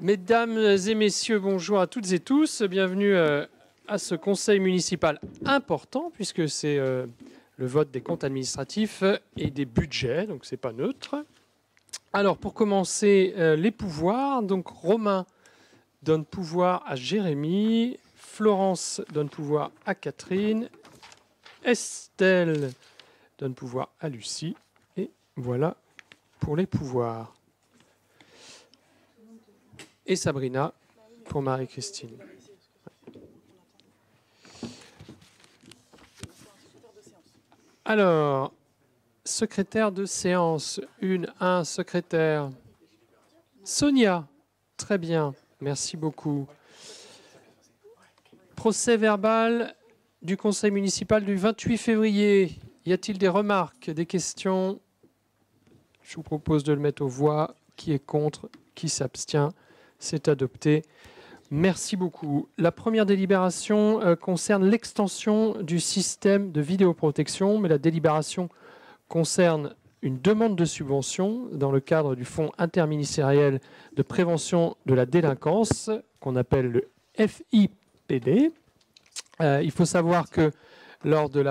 Mesdames et messieurs, bonjour à toutes et tous. Bienvenue à ce conseil municipal important, puisque c'est le vote des comptes administratifs et des budgets, donc c'est pas neutre. Alors, pour commencer, les pouvoirs. Donc, Romain donne pouvoir à Jérémy, Florence donne pouvoir à Catherine, Estelle donne pouvoir à Lucie, et voilà pour les pouvoirs. Et Sabrina pour Marie-Christine. Alors, secrétaire de séance, un secrétaire. Sonia, très bien, merci beaucoup. Procès verbal du conseil municipal du 28 février. Y a-t-il des remarques, des questions? Je vous propose de le mettre aux voix. Qui est contre? Qui s'abstient? C'est adopté. Merci beaucoup. La première délibération concerne l'extension du système de vidéoprotection, mais la délibération concerne une demande de subvention dans le cadre du Fonds interministériel de prévention de la délinquance, qu'on appelle le FIPD. Il faut savoir que lors de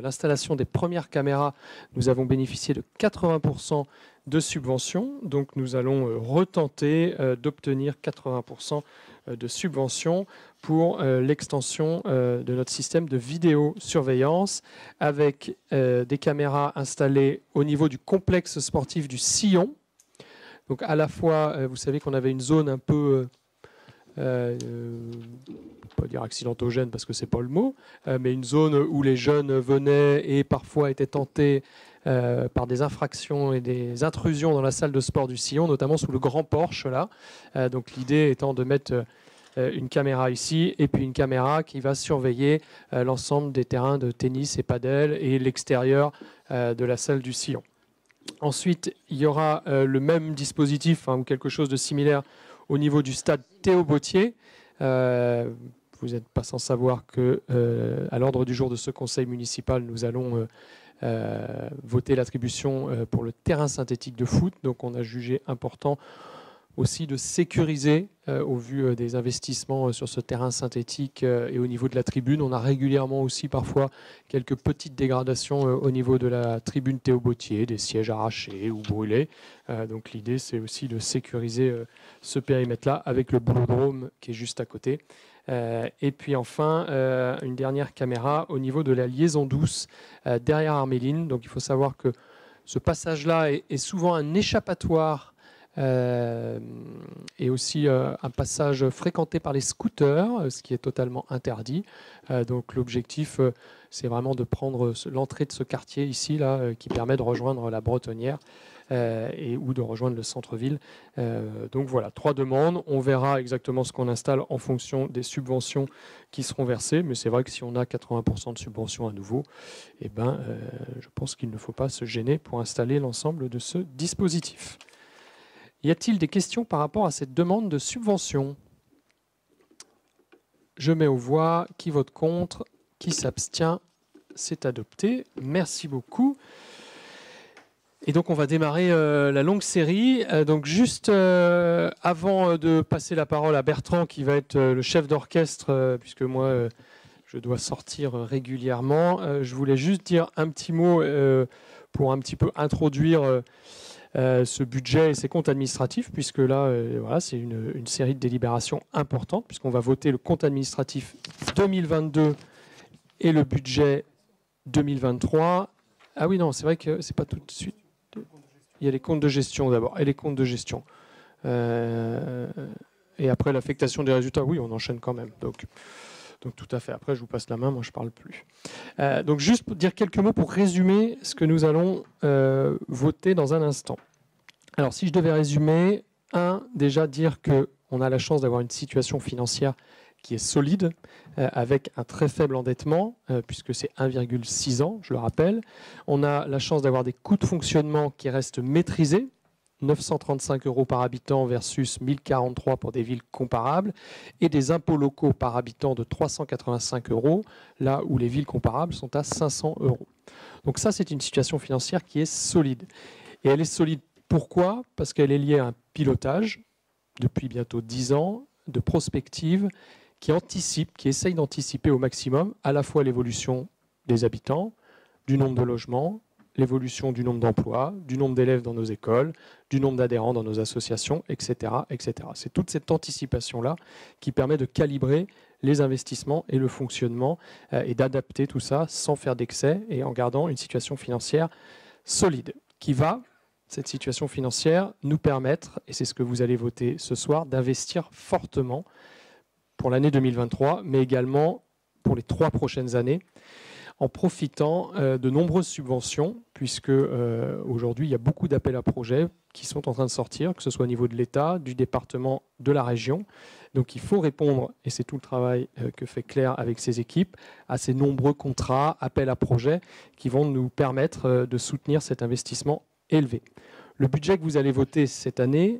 l'installation des premières caméras, nous avons bénéficié de 80% de subventions. Donc nous allons retenter d'obtenir 80% de subventions pour l'extension de notre système de vidéosurveillance avec des caméras installées au niveau du complexe sportif du Sillon. Donc à la fois, vous savez qu'on avait une zone un peu... pas dire accidentogène parce que c'est pas le mot, mais une zone où les jeunes venaient et parfois étaient tentés par des infractions et des intrusions dans la salle de sport du Sillon, notamment sous le grand porche là. Donc l'idée étant de mettre une caméra ici et puis une caméra qui va surveiller l'ensemble des terrains de tennis et padel et l'extérieur de la salle du Sillon. Ensuite, il y aura le même dispositif ou quelque chose de similaire au niveau du stade Théo Bautier. Vous n'êtes pas sans savoir que à l'ordre du jour de ce conseil municipal, nous allons voter l'attribution pour le terrain synthétique de foot. Donc on a jugé important aussi de sécuriser au vu des investissements sur ce terrain synthétique et au niveau de la tribune. On a régulièrement aussi parfois quelques petites dégradations au niveau de la tribune Théo Bautier, des sièges arrachés ou brûlés. Donc l'idée c'est aussi de sécuriser ce périmètre-là avec le boulodrome qui est juste à côté. Et puis enfin, une dernière caméra au niveau de la liaison douce derrière Arméline. Donc il faut savoir que ce passage-là est souvent un échappatoire et aussi un passage fréquenté par les scooters, ce qui est totalement interdit. Donc l'objectif, c'est vraiment de prendre l'entrée de ce quartier ici, là, qui permet de rejoindre la Bretonnière. Ou de rejoindre le centre-ville. Donc voilà, 3 demandes. On verra exactement ce qu'on installe en fonction des subventions qui seront versées. Mais c'est vrai que si on a 80% de subventions à nouveau, je pense qu'il ne faut pas se gêner pour installer l'ensemble de ce dispositif. Y a-t-il des questions par rapport à cette demande de subvention? Je mets aux voix. Qui vote contre? Qui s'abstient? C'est adopté. Merci beaucoup. Et donc on va démarrer la longue série. Donc juste avant de passer la parole à Bertrand, qui va être le chef d'orchestre, puisque moi je dois sortir régulièrement, je voulais juste dire un petit mot pour un petit peu introduire ce budget et ses comptes administratifs, puisque là voilà, c'est une série de délibérations importantes, puisqu'on va voter le compte administratif 2022 et le budget 2023. Ah oui, non, c'est vrai que c'est pas tout de suite. Il y a les comptes de gestion d'abord, et les comptes de gestion. Et après l'affectation des résultats, oui, on enchaîne quand même. Donc tout à fait. Après, je vous passe la main, moi je ne parle plus. Donc juste pour dire quelques mots pour résumer ce que nous allons voter dans un instant. Alors si je devais résumer, déjà dire qu'on a la chance d'avoir une situation financière qui est solide, avec un très faible endettement, puisque c'est 1,6 ans, je le rappelle. On a la chance d'avoir des coûts de fonctionnement qui restent maîtrisés, 935 € par habitant versus 1043 pour des villes comparables, et des impôts locaux par habitant de 385 €, là où les villes comparables sont à 500 €. Donc ça, c'est une situation financière qui est solide. Et elle est solide pourquoi? Parce qu'elle est liée à un pilotage, depuis bientôt 10 ans, de prospective qui anticipe, qui essaye d'anticiper au maximum à la fois l'évolution des habitants, du nombre de logements, l'évolution du nombre d'emplois, du nombre d'élèves dans nos écoles, du nombre d'adhérents dans nos associations, etc. etc. C'est toute cette anticipation-là qui permet de calibrer les investissements et le fonctionnement et d'adapter tout ça sans faire d'excès et en gardant une situation financière solide qui va, cette situation financière, nous permettre, et c'est ce que vous allez voter ce soir, d'investir fortement pour l'année 2023, mais également pour les 3 prochaines années, en profitant de nombreuses subventions, puisque aujourd'hui, il y a beaucoup d'appels à projets qui sont en train de sortir, que ce soit au niveau de l'État, du département, de la région. Donc il faut répondre, et c'est tout le travail que fait Claire avec ses équipes, à ces nombreux contrats, appels à projets, qui vont nous permettre de soutenir cet investissement élevé. Le budget que vous allez voter cette année,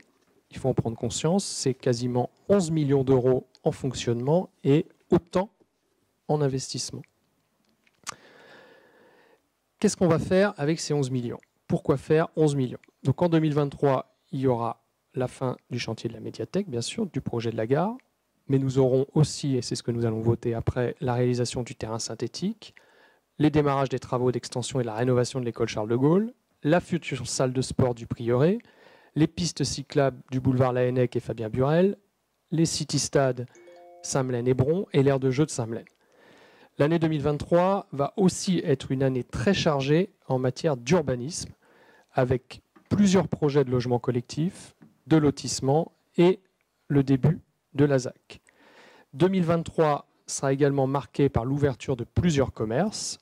il faut en prendre conscience, c'est quasiment 11 millions d'euros en fonctionnement et autant en investissement. Qu'est-ce qu'on va faire avec ces 11 millions? Pourquoi faire 11 millions? Donc en 2023, il y aura la fin du chantier de la médiathèque, bien sûr, du projet de la gare, mais nous aurons aussi, et c'est ce que nous allons voter après, la réalisation du terrain synthétique, les démarrages des travaux d'extension et de la rénovation de l'école Charles de Gaulle, la future salle de sport du Prieuré, les pistes cyclables du boulevard Laennec et Fabien Burel, les city-stades Saint-Melaine-Hébron et l'aire de jeu de Saint-Melaine. L'année 2023 va aussi être une année très chargée en matière d'urbanisme, avec plusieurs projets de logements collectifs, de lotissement et le début de la ZAC. 2023 sera également marqué par l'ouverture de plusieurs commerces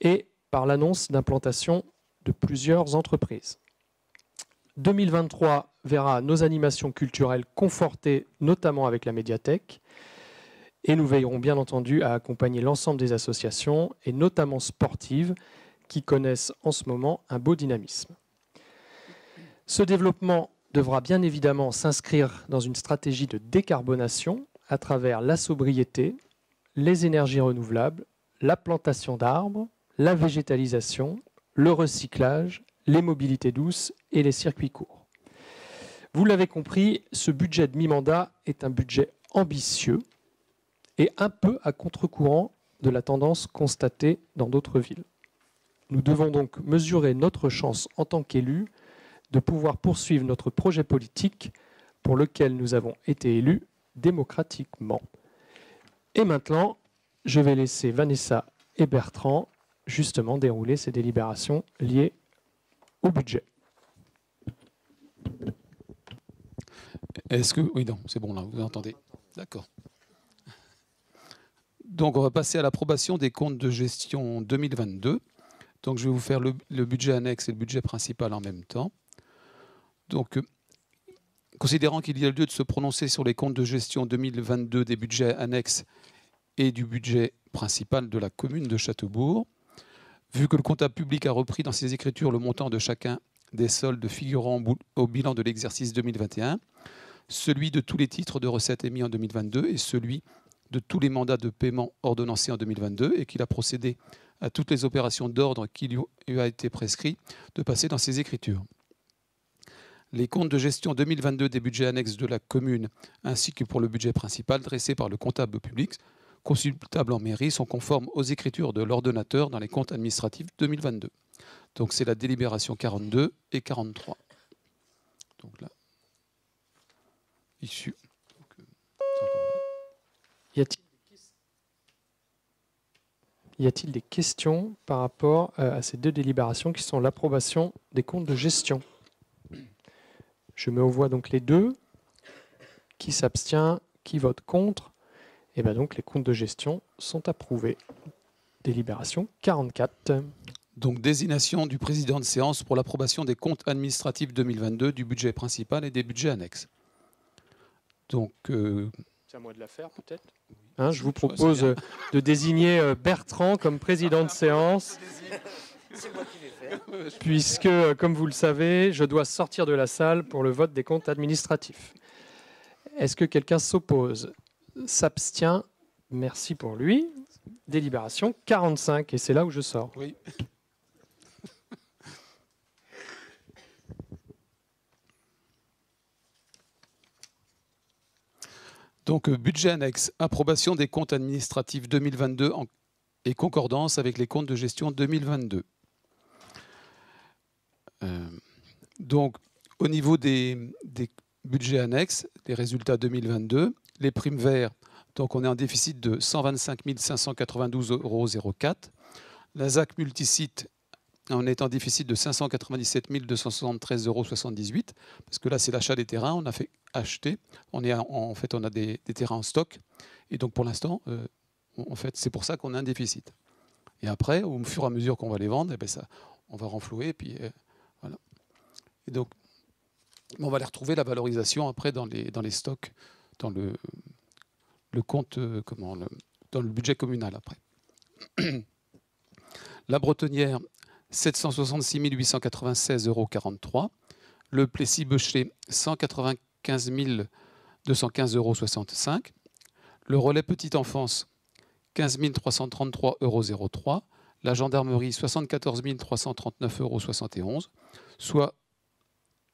et par l'annonce d'implantation de plusieurs entreprises. 2023 verra nos animations culturelles confortées, notamment avec la médiathèque, et nous veillerons bien entendu à accompagner l'ensemble des associations, et notamment sportives, qui connaissent en ce moment un beau dynamisme. Ce développement devra bien évidemment s'inscrire dans une stratégie de décarbonation à travers la sobriété, les énergies renouvelables, la plantation d'arbres, la végétalisation, le recyclage, les mobilités douces et les circuits courts. Vous l'avez compris, ce budget de mi-mandat est un budget ambitieux et un peu à contre-courant de la tendance constatée dans d'autres villes. Nous devons donc mesurer notre chance en tant qu'élus de pouvoir poursuivre notre projet politique pour lequel nous avons été élus démocratiquement. Et maintenant, je vais laisser Vanessa et Bertrand justement dérouler ces délibérations liées au budget. Est-ce que... Oui, non, c'est bon, là, vous entendez. D'accord. Donc, on va passer à l'approbation des comptes de gestion 2022. Donc, je vais vous faire le budget annexe et le budget principal en même temps. Donc, considérant qu'il y a lieu de se prononcer sur les comptes de gestion 2022 des budgets annexes et du budget principal de la commune de Châteaubourg, vu que le comptable public a repris dans ses écritures le montant de chacun des soldes figurant au bilan de l'exercice 2021, celui de tous les titres de recettes émis en 2022 et celui de tous les mandats de paiement ordonnancés en 2022, et qu'il a procédé à toutes les opérations d'ordre qui lui a été prescrit de passer dans ses écritures. Les comptes de gestion 2022 des budgets annexes de la commune, ainsi que pour le budget principal dressé par le comptable public, consultable en mairie, sont conformes aux écritures de l'ordonnateur dans les comptes administratifs 2022. Donc c'est la délibération 42 et 43. Donc là, issue. Y a-t-il des questions par rapport à ces deux délibérations qui sont l'approbation des comptes de gestion? Je mets aux voix donc les deux. Qui s'abstient? Qui vote contre? Et bien donc les comptes de gestion sont approuvés. Délibération 44. Donc désignation du président de séance pour l'approbation des comptes administratifs 2022, du budget principal et des budgets annexes. Donc, c'est à moi de la faire peut-être. Hein, je vous propose de désigner Bertrand comme président de séance. C'est moi qui l'ai fait. Puisque, comme vous le savez, je dois sortir de la salle pour le vote des comptes administratifs. Est-ce que quelqu'un s'oppose? S'abstient? Merci pour lui. Délibération 45, et c'est là où je sors. oui. Donc, budget annexe, approbation des comptes administratifs 2022 et concordance avec les comptes de gestion 2022. Donc, au niveau des budgets annexes, les résultats 2022, les primes verts, donc on est en déficit de 125 592,04 €. La ZAC multisite, on est en déficit de 597 273,78 €, parce que là, c'est l'achat des terrains, on a fait acheter, en fait, on a des terrains en stock, et donc pour l'instant, en fait, c'est pour ça qu'on a un déficit. Et après, au fur et à mesure qu'on va les vendre, eh bien ça, on va renflouer, et puis voilà. Et donc, on va les retrouver, la valorisation, après, dans les stocks, dans le compte, dans le budget communal, après. La Bretonnière, 766 896,43 €. Le Plessis-Beuchet, 195 215,65 €. Le Relais Petite Enfance, 15 333,03 €. La Gendarmerie, 74 339,71 €, soit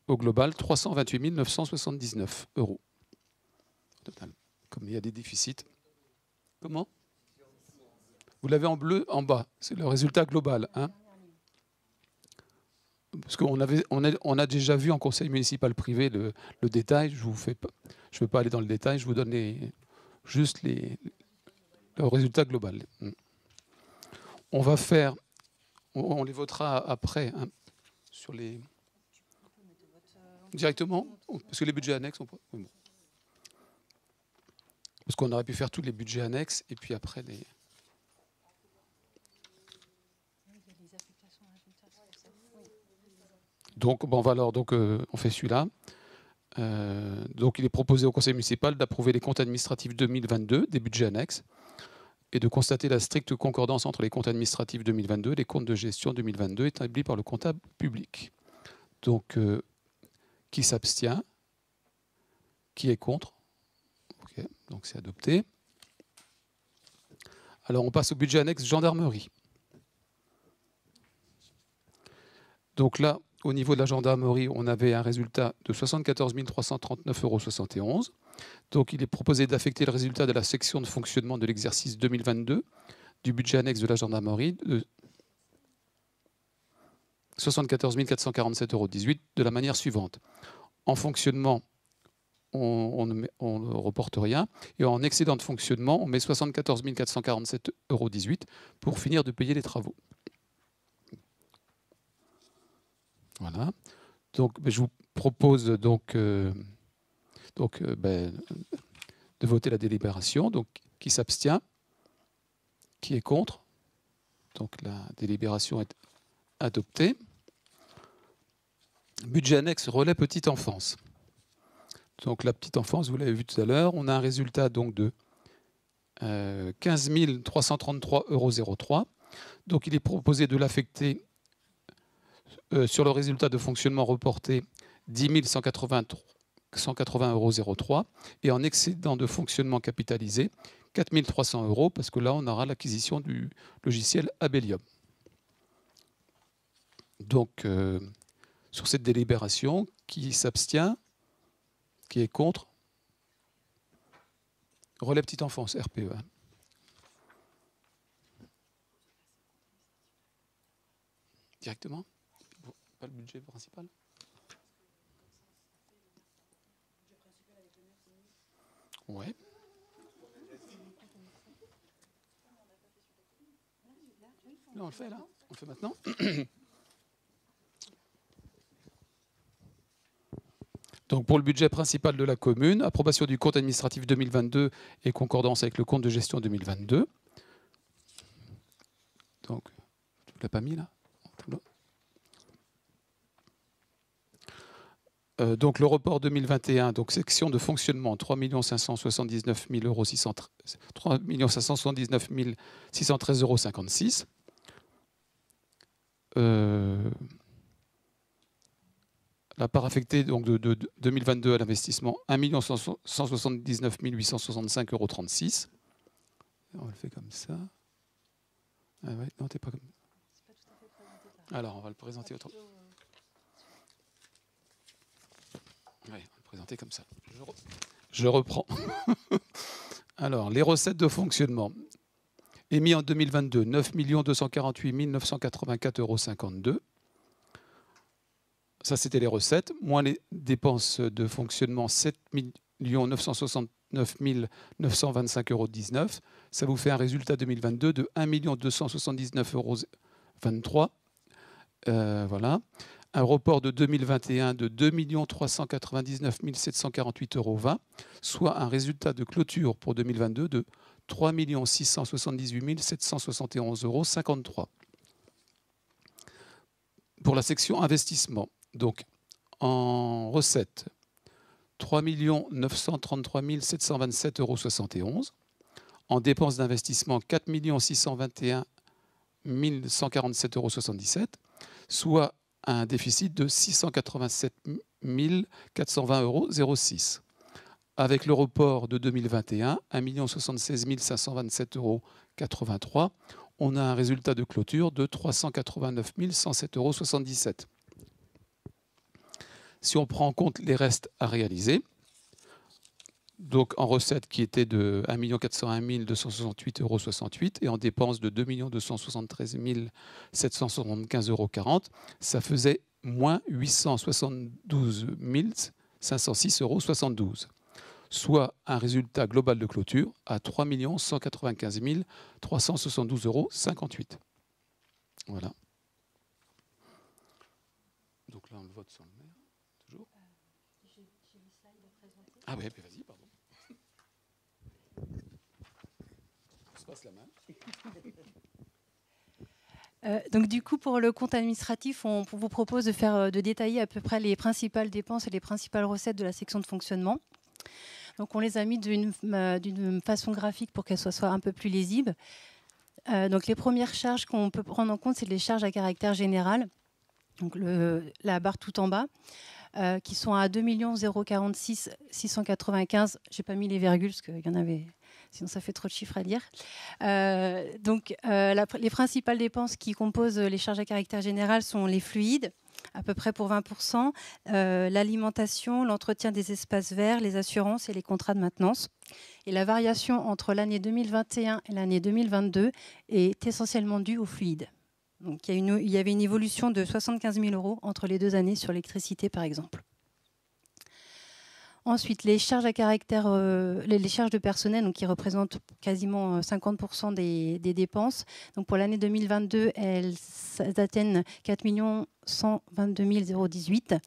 au global 328 979 € total. Comme il y a des déficits. Comment? Vous l'avez en bleu en bas, c'est le résultat global. Hein, parce qu'on on a déjà vu en conseil municipal privé le détail. Je ne veux pas aller dans le détail, je vous donne juste le résultat global. On va faire, on les votera après, hein, sur les... Directement, parce que les budgets annexes, parce qu'on aurait pu faire tous les budgets annexes et puis après les... Donc, bon, alors, on fait celui-là. Donc, il est proposé au conseil municipal d'approuver les comptes administratifs 2022 des budgets annexes et de constater la stricte concordance entre les comptes administratifs 2022 et les comptes de gestion 2022 établis par le comptable public. Donc, qui s'abstient? Qui est contre? Okay, donc, c'est adopté. Alors, on passe au budget annexe gendarmerie. Donc là, au niveau de la gendarmerie, on avait un résultat de 74 339,71 €. Donc il est proposé d'affecter le résultat de la section de fonctionnement de l'exercice 2022 du budget annexe de la gendarmerie de 74 447,18 € de la manière suivante. En fonctionnement, on ne reporte rien. Et en excédent de fonctionnement, on met 74 447,18 € pour finir de payer les travaux. Voilà. Donc, je vous propose de voter la délibération. Donc, qui s'abstient? Qui est contre? Donc, la délibération est adoptée. Budget annexe relais petite enfance. Donc, la petite enfance, vous l'avez vu tout à l'heure, on a un résultat donc de 15 333,03 €. Donc, il est proposé de l'affecter sur le résultat de fonctionnement reporté 10 180,03 € et en excédent de fonctionnement capitalisé 4 300 € parce que là on aura l'acquisition du logiciel Abelium. Donc sur cette délibération, qui s'abstient? Qui est contre? Relais petite enfance, RPE. Directement? Pas le budget principal? Ouais. Là, on le fait, là. On le fait maintenant. Donc, pour le budget principal de la commune, approbation du compte administratif 2022 et concordance avec le compte de gestion 2022. Donc, tu ne l'as pas mis, là? Donc le report 2021, donc section de fonctionnement 3 579 613,56 €. La part affectée donc, de 2022 à l'investissement 1 179 865,36 €. On le fait comme ça. Ah ouais, non, t'es pas comme... Alors, on va le présenter autrement. Ouais, on va le présenter comme ça. Je reprends. Alors, les recettes de fonctionnement. Émis en 2022, 9 248 984,52 €. Ça, c'était les recettes, moins les dépenses de fonctionnement, 7 969 925,19 €. Ça vous fait un résultat 2022 de 1 279,23 €. Voilà. Un report de 2021 de 2 399 748,20 €, soit un résultat de clôture pour 2022 de 3 678 771,53 €. Pour la section investissement, donc en recettes, 3 933 727,71 €. En dépenses d'investissement, 4 621 147,77 €, soit un déficit de 687 420,06 €. Avec le report de 2021, 1 76 527,83 €, on a un résultat de clôture de 389 107,77 €. Si on prend en compte les restes à réaliser, donc en recettes qui étaient de 1 401 268,68 € et en dépenses de 2 273 775,40 €, ça faisait moins 872 506,72 €, soit un résultat global de clôture à 3 195 372,58 €. Voilà. Donc là, on le vote sans le maire, toujours. Ah oui, vas-y, pardon. On se passe la main. Donc du coup, pour le compte administratif, on vous propose de détailler à peu près les principales dépenses et les principales recettes de la section de fonctionnement. Donc on les a mis d'une façon graphique pour qu'elles soient un peu plus lisibles. Donc les premières charges qu'on peut prendre en compte, c'est les charges à caractère général. Donc la barre tout en bas, qui sont à 2 046 695. J'ai pas mis les virgules parce qu'il y en avait, sinon ça fait trop de chiffres à lire. Les principales dépenses qui composent les charges à caractère général sont les fluides, à peu près pour 20%, l'alimentation, l'entretien des espaces verts, les assurances et les contrats de maintenance. Et la variation entre l'année 2021 et l'année 2022 est essentiellement due aux fluides. Donc, il y avait une évolution de 75 000 € entre les deux années sur l'électricité, par exemple. Ensuite, les charges à caractère, les charges de personnel, donc, qui représentent quasiment 50% des dépenses. Donc, pour l'année 2022, elles atteignent 4 122 018 €.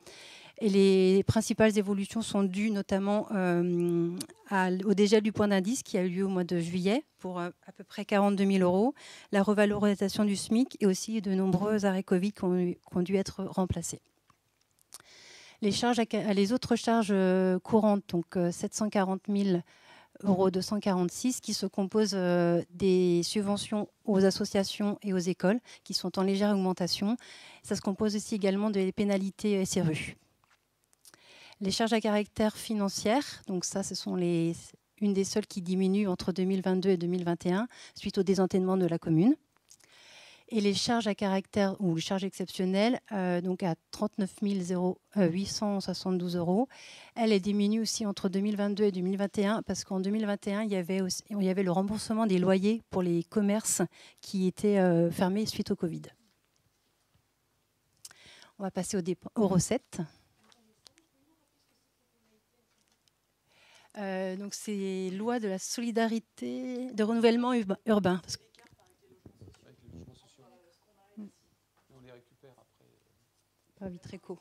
Et les principales évolutions sont dues notamment au dégel du point d'indice qui a eu lieu au mois de juillet pour à peu près 42 000 €, la revalorisation du SMIC et aussi de nombreux arrêts Covid qui ont dû être remplacés. Les autres charges courantes, donc 740 000 246 €, qui se composent des subventions aux associations et aux écoles qui sont en légère augmentation. Ça se compose aussi également des pénalités SRU. Les charges à caractère financier, donc ça, ce sont une des seules qui diminue entre 2022 et 2021 suite au désendettement de la commune. Et les charges à caractère ou les charges exceptionnelles, donc à 39 872 €, elles diminuent aussi entre 2022 et 2021 parce qu'en 2021, il y avait le remboursement des loyers pour les commerces qui étaient fermés suite au Covid. On va passer aux recettes. Donc c'est loi de la solidarité, de renouvellement urbain. On les récupère après. Par Vitreco.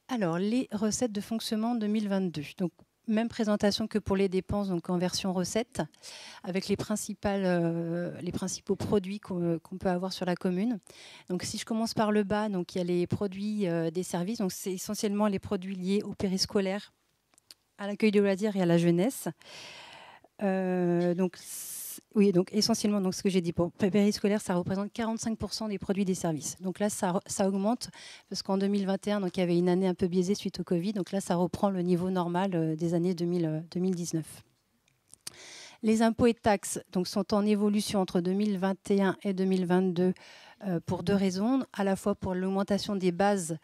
Alors, les recettes de fonctionnement 2022. Donc, même présentation que pour les dépenses, donc en version recette, avec les principaux produits qu'on peut avoir sur la commune. Donc, si je commence par le bas, donc il y a les produits des services. Donc, c'est essentiellement les produits liés au périscolaire, à l'accueil de loisirs et à la jeunesse. Donc essentiellement, donc ce que j'ai dit pour périscolaire, ça représente 45% des produits des services. Donc là, ça augmente parce qu'en 2021, donc il y avait une année un peu biaisée suite au Covid. Donc là, ça reprend le niveau normal des années 2019. Les impôts et taxes donc, sont en évolution entre 2021 et 2022 pour deux raisons, à la fois pour l'augmentation des bases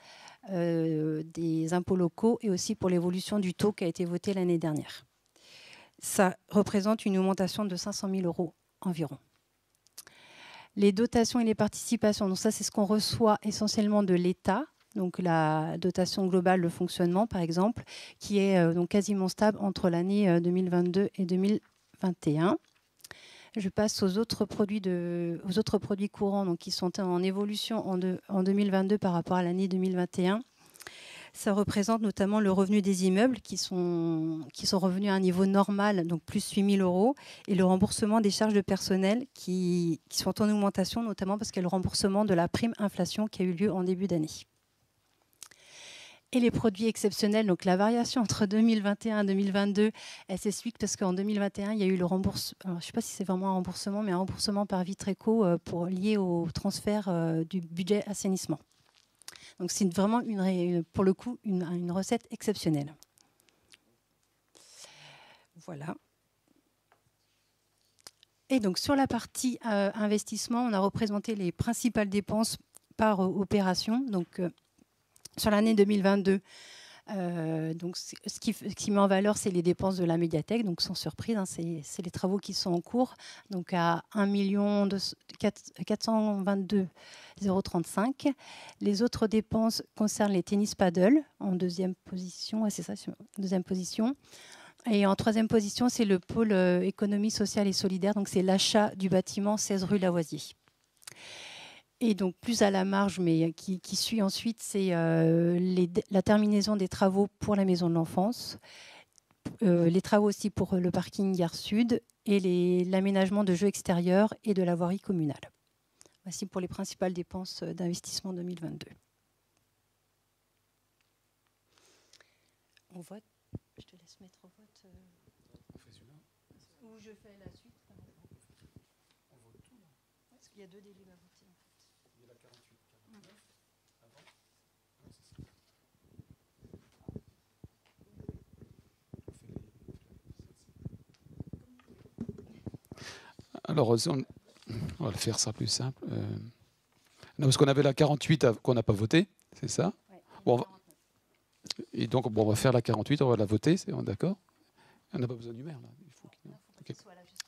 des impôts locaux et aussi pour l'évolution du taux qui a été voté l'année dernière. Ça représente une augmentation de 500 000 € environ. Les dotations et les participations, donc ça c'est ce qu'on reçoit essentiellement de l'État, donc la dotation globale de fonctionnement par exemple, qui est donc quasiment stable entre l'année 2022 et 2021. Je passe aux autres produits courants donc, qui sont en évolution en 2022 par rapport à l'année 2021. Ça représente notamment le revenu des immeubles qui sont revenus à un niveau normal, donc plus 8 000 €, et le remboursement des charges de personnel qui sont en augmentation, notamment parce qu'il y a le remboursement de la prime inflation qui a eu lieu en début d'année. Et les produits exceptionnels, donc la variation entre 2021 et 2022, elle s'explique parce qu'en 2021, il y a eu le remboursement, je ne sais pas si c'est vraiment un remboursement, mais un remboursement par Vitreco lié au transfert du budget assainissement. Donc c'est vraiment, pour le coup, une recette exceptionnelle. Voilà. Et donc sur la partie investissement, on a représenté les principales dépenses par opération. Donc sur l'année 2022, donc ce qui met en valeur, c'est les dépenses de la médiathèque. Donc sans surprise, hein, c'est les travaux qui sont en cours. Donc à 1 422 035 €. Les autres dépenses concernent les tennis paddle en deuxième position. Ouais, c'est ça, deuxième position. Et en troisième position, c'est le pôle économie sociale et solidaire. Donc c'est l'achat du bâtiment 16 rue Lavoisier. Et donc plus à la marge, mais qui suit ensuite, c'est la terminaison des travaux pour la maison de l'enfance, les travaux aussi pour le parking Gare Sud et l'aménagement de jeux extérieurs et de la voirie communale. Voici pour les principales dépenses d'investissement 2022. On vote. Je te laisse mettre au vote. Ou je fais la suite. On vote tout. Parce qu'il y a deux délais à voter. Il y a la 48, 49. Alors, on va le faire, ça sera plus simple. Non, parce qu'on avait la 48 qu'on n'a pas votée, c'est ça? Ouais, bon, et donc, bon, on va faire la 48, on va la voter, c'est d'accord? On n'a pas besoin du maire, là. Il faut okay.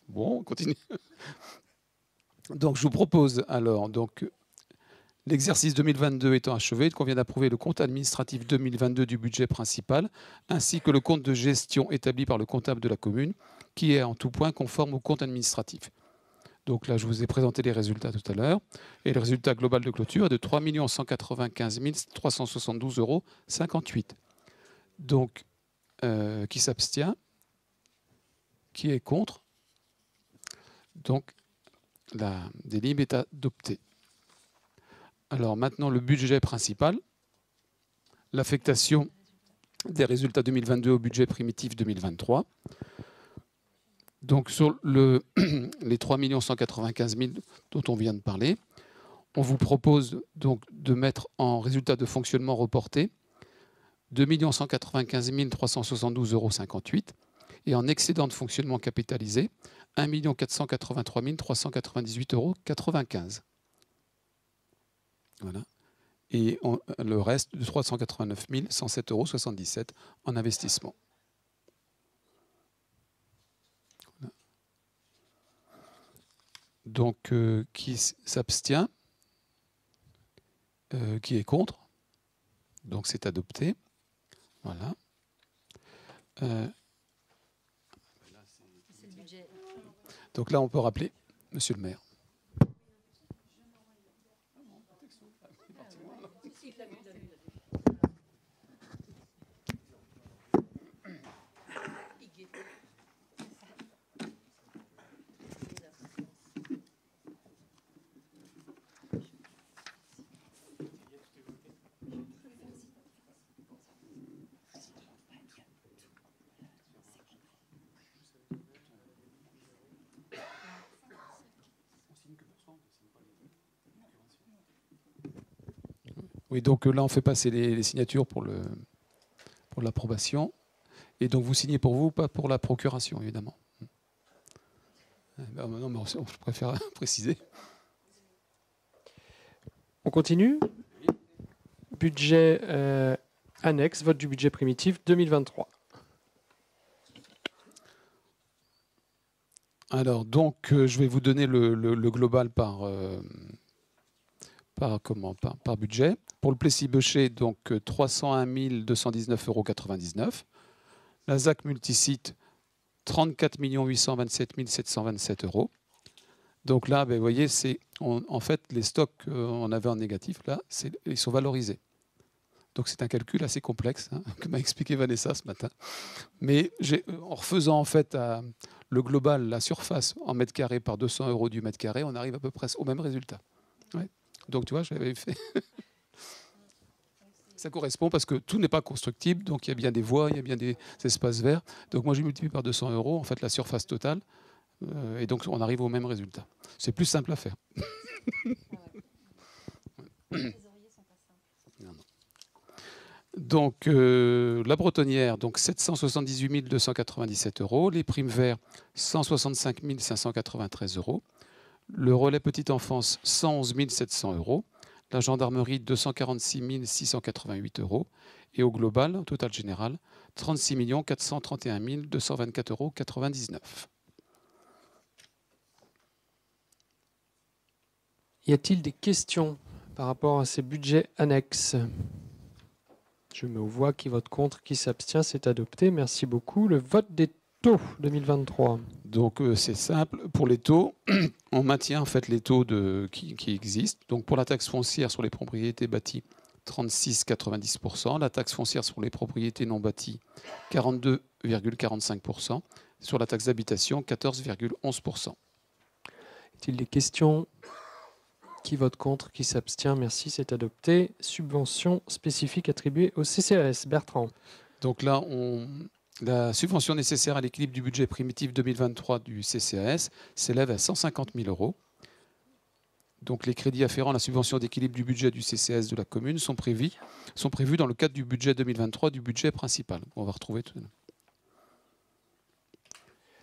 Bon, on continue. Donc, je vous propose, alors, donc, l'exercice 2022 étant achevé, il convient d'approuver le compte administratif 2022 du budget principal, ainsi que le compte de gestion établi par le comptable de la commune, qui est en tout point conforme au compte administratif. Donc là, je vous ai présenté les résultats tout à l'heure. Et le résultat global de clôture est de 3 195 372,58 €. Donc, qui s'abstient? Qui est contre? Donc, la délib est adoptée. Alors maintenant, le budget principal. L'affectation des résultats 2022 au budget primitif 2023. Donc sur les 3 195 000 dont on vient de parler, on vous propose donc de mettre en résultat de fonctionnement reporté 2 195 372,58 € et en excédent de fonctionnement capitalisé 1 483 398,95 €. Voilà. Et le reste de 389 107,77 € en investissement. Donc, qui s'abstient? Qui est contre? Donc, c'est adopté. Voilà. Donc là, on peut rappeler Monsieur le maire. Oui, donc là, on fait passer les signatures pour l'approbation. Et donc, vous signez pour vous, pas pour la procuration, évidemment. Non, mais je préfère préciser. continue. Budget annexe, vote du budget primitif 2023. Alors, donc, je vais vous donner le global par budget. Pour le Plessis-Beuchet, donc 301 219,99 €. La ZAC multisite, 34 827 727 €. Donc là, vous voyez, en fait, les stocks qu'on avait en négatif, là, ils sont valorisés. Donc c'est un calcul assez complexe, hein, que m'a expliqué Vanessa ce matin. Mais en refaisant en fait le global, la surface en mètre carré par 200 € du mètre carré, on arrive à peu près au même résultat. Ouais. Donc tu vois, j'avais fait. Ça correspond parce que tout n'est pas constructible, donc il y a bien des voies, il y a bien des espaces verts. Donc moi, j'ai multiplié par 200 € en fait la surface totale, et donc on arrive au même résultat. C'est plus simple à faire. Donc, la Bretonnière, donc 778 297 €. Les primes verts, 165 593 €. Le relais petite enfance, 111 700 €. La gendarmerie, 246 688 €. Et au global, au total général, 36 431 224,99 €. Y a-t-il des questions par rapport à ces budgets annexes? Je mets aux voix qui vote contre, qui s'abstient, c'est adopté. Merci beaucoup. Le vote des taux 2023. Donc c'est simple. Pour les taux, on maintient en fait les taux qui existent. Donc pour la taxe foncière sur les propriétés bâties, 36,90 %. La taxe foncière sur les propriétés non bâties, 42,45 %. Sur la taxe d'habitation, 14,11 %. Y a-t-il des questions? Qui vote contre? Qui s'abstient? Merci, c'est adopté. Subvention spécifique attribuée au CCAS. Bertrand. Donc là, la subvention nécessaire à l'équilibre du budget primitif 2023 du CCAS s'élève à 150 000 €. Donc les crédits afférents à la subvention d'équilibre du budget du CCAS de la commune sont prévus dans le cadre du budget 2023 du budget principal. On va retrouver tout.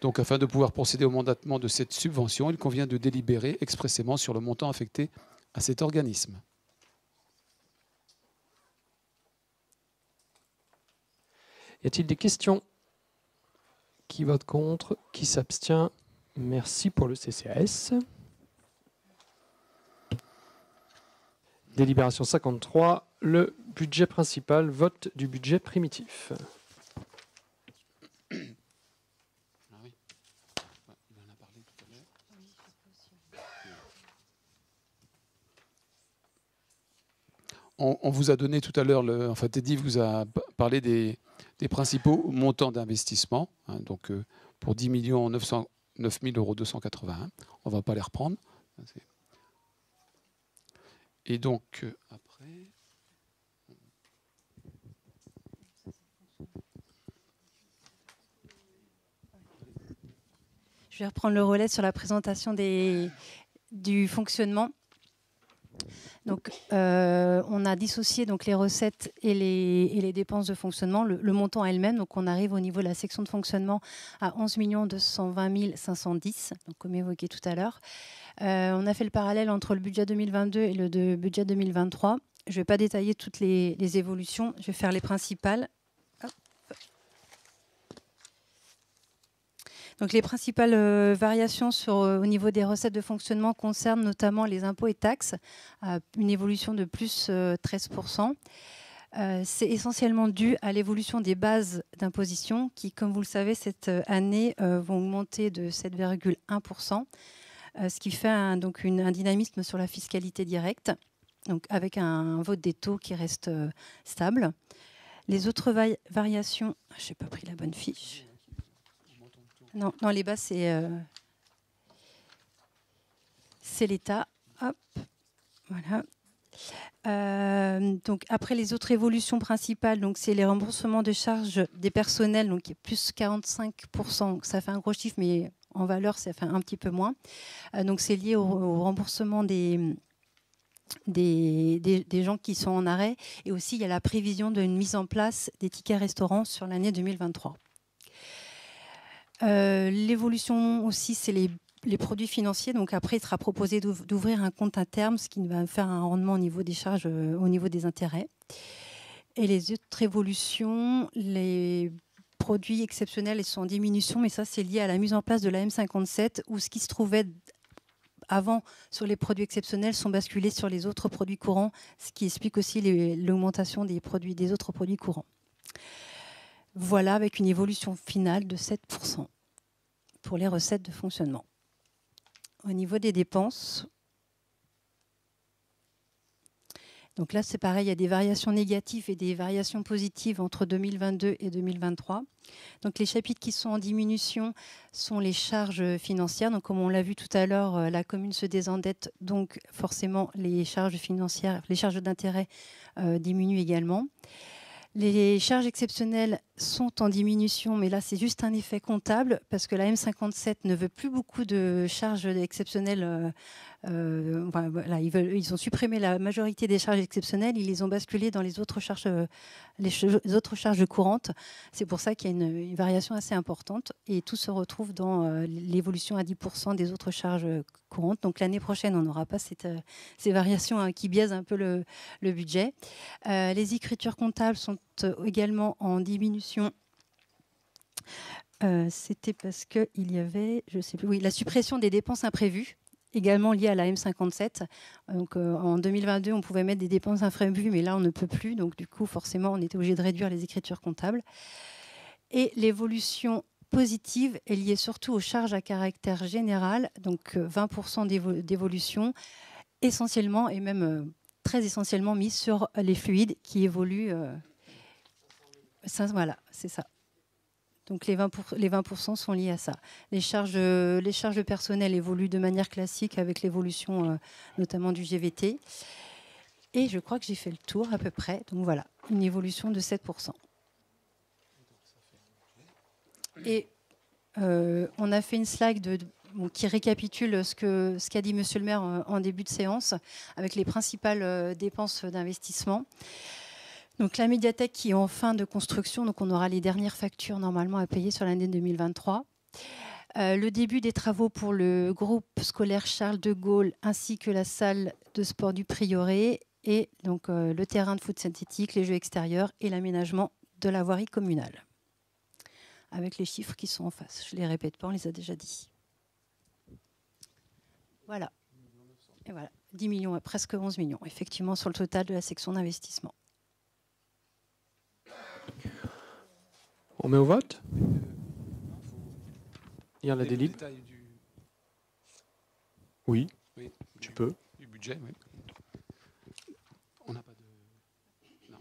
Donc, afin de pouvoir procéder au mandatement de cette subvention, il convient de délibérer expressément sur le montant affecté à cet organisme. Y a-t-il des questions? Qui vote contre? Qui s'abstient? Merci pour le CCAS. Délibération 53, le budget principal, vote du budget primitif. On vous a donné tout à l'heure, Teddy vous a parlé des principaux montants d'investissement, hein, donc pour 10 909 281 €. On ne va pas les reprendre. Et donc, après... Je vais reprendre le relais sur la présentation du fonctionnement. Donc, on a dissocié donc, les recettes et les dépenses de fonctionnement, le montant elle-même. Donc, on arrive au niveau de la section de fonctionnement à 11 220 510, donc, comme évoqué tout à l'heure. On a fait le parallèle entre le budget 2022 et le budget 2023. Je ne vais pas détailler toutes les évolutions, je vais faire les principales. Donc, les principales variations au niveau des recettes de fonctionnement concernent notamment les impôts et taxes, une évolution de plus 13%. C'est essentiellement dû à l'évolution des bases d'imposition qui, comme vous le savez, cette année vont augmenter de 7,1%, ce qui fait donc un dynamisme sur la fiscalité directe, donc avec un vote des taux qui reste stable. Les autres variations, je n'ai pas pris la bonne fiche. Non, les bas, c'est l'État. Hop, voilà. Donc après les autres évolutions principales, donc c'est les remboursements de charges des personnels, donc plus 45%. Donc ça fait un gros chiffre, mais en valeur, ça fait un petit peu moins. Donc c'est lié au remboursement des gens qui sont en arrêt, et aussi il y a la prévision d'une mise en place des tickets restaurants sur l'année 2023. L'évolution aussi, c'est les produits financiers, donc après, il sera proposé d'ouvrir un compte à terme, ce qui va faire un rendement au niveau des charges, au niveau des intérêts. Et les autres évolutions, les produits exceptionnels, ils sont en diminution, mais ça, c'est lié à la mise en place de la M57, où ce qui se trouvait avant sur les produits exceptionnels sont basculés sur les autres produits courants, ce qui explique aussi l'augmentation des autres produits courants. Voilà, avec une évolution finale de 7% pour les recettes de fonctionnement. Au niveau des dépenses, donc là c'est pareil, il y a des variations négatives et des variations positives entre 2022 et 2023. Donc les chapitres qui sont en diminution sont les charges financières. Donc comme on l'a vu tout à l'heure, la commune se désendette, donc forcément les charges financières, les charges d'intérêt diminuent également. Les charges exceptionnelles sont en diminution, mais là, c'est juste un effet comptable parce que la M57 ne veut plus beaucoup de charges exceptionnelles. Voilà, ils ont supprimé la majorité des charges exceptionnelles, ils les ont basculées dans les autres charges courantes. C'est pour ça qu'il y a une variation assez importante et tout se retrouve dans l'évolution à 10% des autres charges courantes. Donc l'année prochaine, on n'aura pas ces variations qui biaisent un peu le budget. Les écritures comptables sont également en diminution. C'était parce qu'il y avait, je sais plus, oui, la suppression des dépenses imprévues, également liée à la M57. Donc, en 2022, on pouvait mettre des dépenses imprévues, mais là, on ne peut plus. Donc, du coup, forcément, on était obligé de réduire les écritures comptables. Et l'évolution positive est liée surtout aux charges à caractère général, donc 20% d'évolution, essentiellement et même très essentiellement mise sur les fluides qui évoluent. Voilà, c'est ça. Donc les 20% sont liés à ça. Les charges de personnel évoluent de manière classique avec l'évolution notamment du GVT. Et je crois que j'ai fait le tour à peu près. Donc voilà, une évolution de 7%. Et on a fait une slide qui récapitule ce qu'a dit Monsieur le maire en début de séance avec les principales dépenses d'investissement. Donc la médiathèque qui est en fin de construction, donc on aura les dernières factures normalement à payer sur l'année 2023. Le début des travaux pour le groupe scolaire Charles de Gaulle ainsi que la salle de sport du Prieuré et donc le terrain de foot synthétique, les jeux extérieurs et l'aménagement de la voirie communale. Avec les chiffres qui sont en face. Je ne les répète pas, on les a déjà dit. Voilà. Et voilà, 10 millions, presque 11 millions, effectivement, sur le total de la section d'investissement. On met au vote. Il y en a des livres. Oui, tu peux. Du budget, oui. On n'a pas de... Non.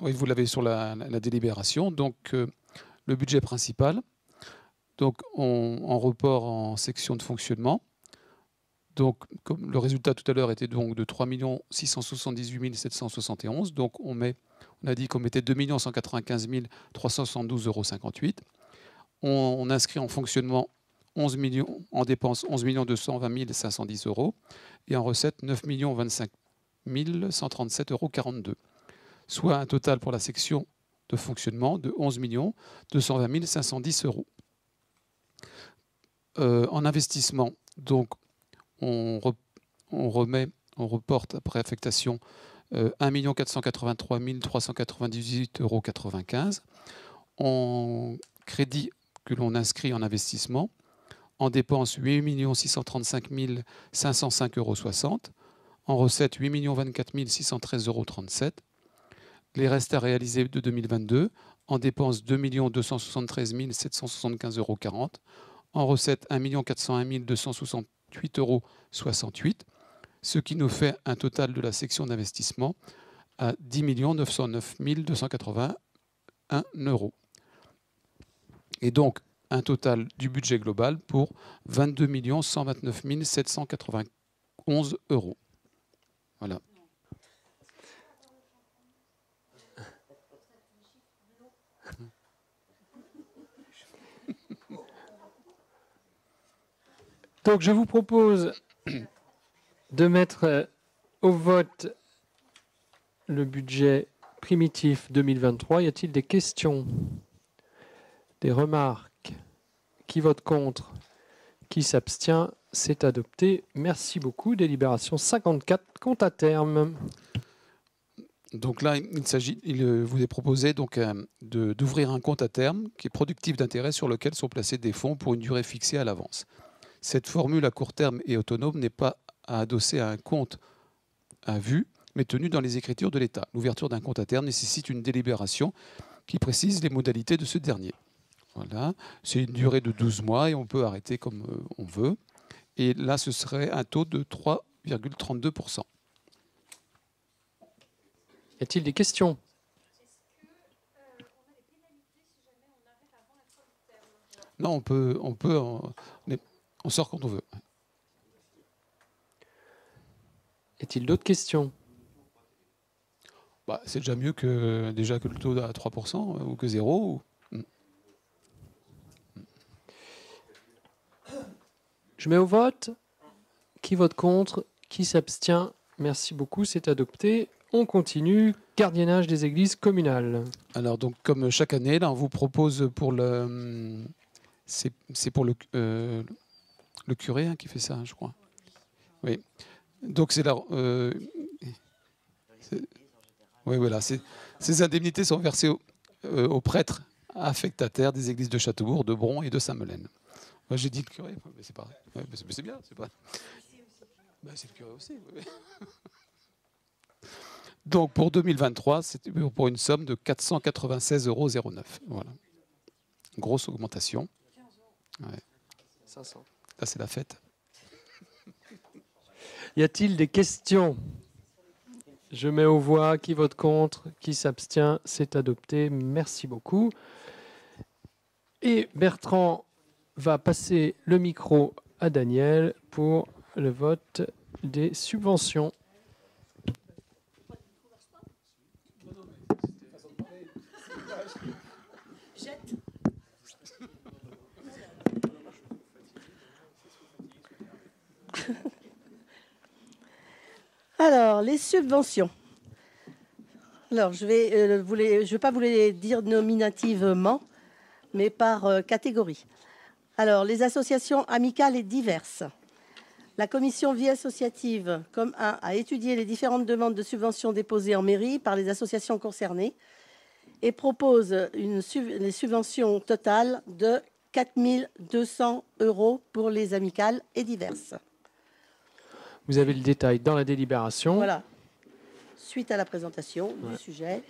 Oui, vous l'avez sur la délibération. Donc, le budget principal, donc en report en section de fonctionnement. Donc, comme le résultat tout à l'heure était donc de 3 678 771, donc on a dit qu'on mettait 2 195 372,58 €. On inscrit en fonctionnement 11 millions, en dépenses 11 220 510 € et en recettes 9 025 137,42 €, soit un total pour la section de fonctionnement de 11 220 510 €. En investissement, donc on reporte après affectation 1 483 398,95 €. En crédit que l'on inscrit en investissement, en dépenses 8 635 505,60 €, en recettes 8 24 613,37 €. Les restes à réaliser de 2022, en dépenses 2 273 775,40 €, en recettes 1 401 268,68 €, ce qui nous fait un total de la section d'investissement à 10 909 281 €. Et donc, un total du budget global pour 22 129 791 €. Voilà. Donc, je vous propose de mettre au vote le budget primitif 2023. Y a-t-il des questions, des remarques, Qui vote contre? Qui s'abstient? C'est adopté. Merci beaucoup. Délibération 54, compte à terme. Donc là, il vous est proposé donc, d'ouvrir un compte à terme qui est productif d'intérêt sur lequel sont placés des fonds pour une durée fixée à l'avance. Cette formule à court terme et autonome n'est pas à adosser à un compte à vue, mais tenue dans les écritures de l'État. L'ouverture d'un compte à terme nécessite une délibération qui précise les modalités de ce dernier. Voilà. C'est une durée de 12 mois et on peut arrêter comme on veut. Et là, ce serait un taux de 3,32%. Y a-t-il des questions? Non, on sort quand on veut. Y a-t-il d'autres questions? Bah, c'est déjà mieux que le taux à 3% ou que 0. Je mets au vote. Qui vote contre? Qui s'abstient? Merci beaucoup, c'est adopté. On continue. Gardiennage des églises communales. Alors, donc, comme chaque année, là, on vous propose pour le... C'est pour le curé qui fait ça, je crois. Oui. Donc, c'est là... oui, voilà. Ces indemnités sont versées aux prêtres affectataires des églises de Châteaubourg, de Bron et de Saint-Melaine. Moi, j'ai dit le curé, mais c'est pareil. Ouais, mais c'est bien, c'est pas... Ben, c'est le curé aussi. Oui. Donc, pour 2023, c'est pour une somme de 496,09 €. Voilà. Grosse augmentation. Ouais. 500. Là, c'est la fête. Y a-t-il des questions? Je mets aux voix. Qui vote contre? Qui s'abstient? C'est adopté. Merci beaucoup. Et Bertrand va passer le micro à Daniel pour le vote des subventions. Alors, les subventions. Alors, je vais pas vous les dire nominativement, mais par catégorie. Alors, les associations amicales et diverses. La commission vie associative, comme 1, a étudié les différentes demandes de subventions déposées en mairie par les associations concernées et propose les subventions totales de 4 200 € pour les amicales et diverses. Vous avez le détail dans la délibération. Voilà. Suite à la présentation du sujet,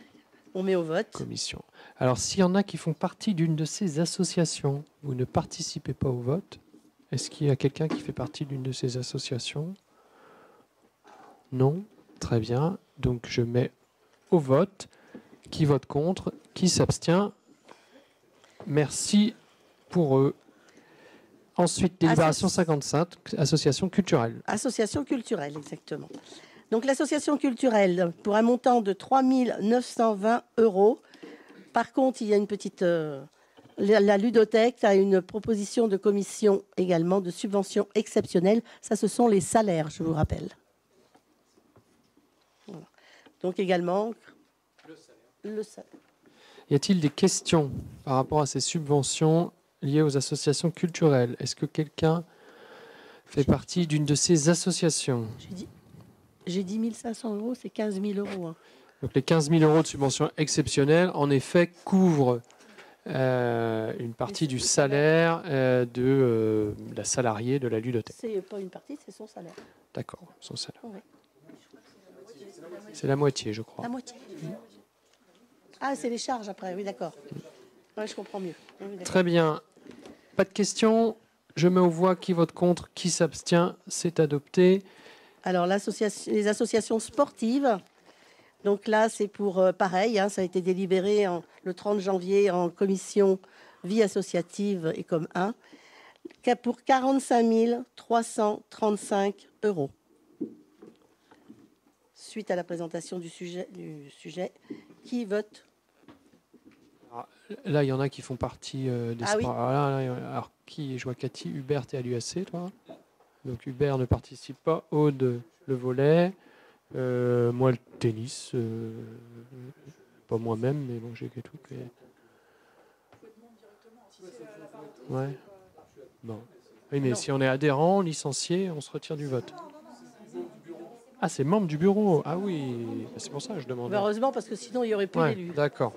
on met au vote. Commission. Alors, s'il y en a qui font partie d'une de ces associations, vous ne participez pas au vote. Est-ce qu'il y a quelqu'un qui fait partie d'une de ces associations? Non? Très bien. Donc, je mets au vote. Qui vote contre? Qui s'abstient? Merci pour eux. Ensuite, délibération 55, association culturelle. Association culturelle, exactement. Donc l'association culturelle, pour un montant de 3 920 €. Par contre, il y a une petite... la ludothèque a une proposition de commission également de subvention exceptionnelle. Ça, ce sont les salaires, je vous rappelle. Voilà. Donc également... Le salaire. Y a-t-il des questions par rapport à ces subventions liées aux associations culturelles? Est-ce que quelqu'un fait partie d'une de ces associations? J'ai dit 500 €, c'est 15 000 €. Hein. Donc les 15 000 € de subventions exceptionnelles, en effet, couvrent une partie du salaire de la salariée de la ludothèque. C'est pas une partie, c'est son salaire. D'accord, son salaire. Oui. C'est la moitié, je crois. La moitié. Ah, c'est les charges après, oui, d'accord. Oui, je comprends mieux. Oui, très bien. Pas de questions. Je mets aux voix. Qui vote contre, qui s'abstient. C'est adopté. Alors, les associations sportives. Donc là, c'est pour pareil. Hein, ça a été délibéré le 30 janvier en commission vie associative et comme 1. Pour 45 335 €. Suite à la présentation du sujet, qui vote? Là, il y en a qui font partie des Ah oui. sports. Alors, qui? Je vois Cathy, Hubert et à l'UAC, toi. Donc, Hubert ne participe pas. Aude, le volley. Moi, le tennis. Pas moi-même, mais bon, j'ai que tout. Ouais. Bon. Oui, mais si on est adhérent, licencié, on se retire du vote. Ah, c'est membre du bureau. Ah oui, c'est pour ça que je demandais. Heureusement, parce que sinon, il n'y aurait plus Ouais, d'élus. d'accord.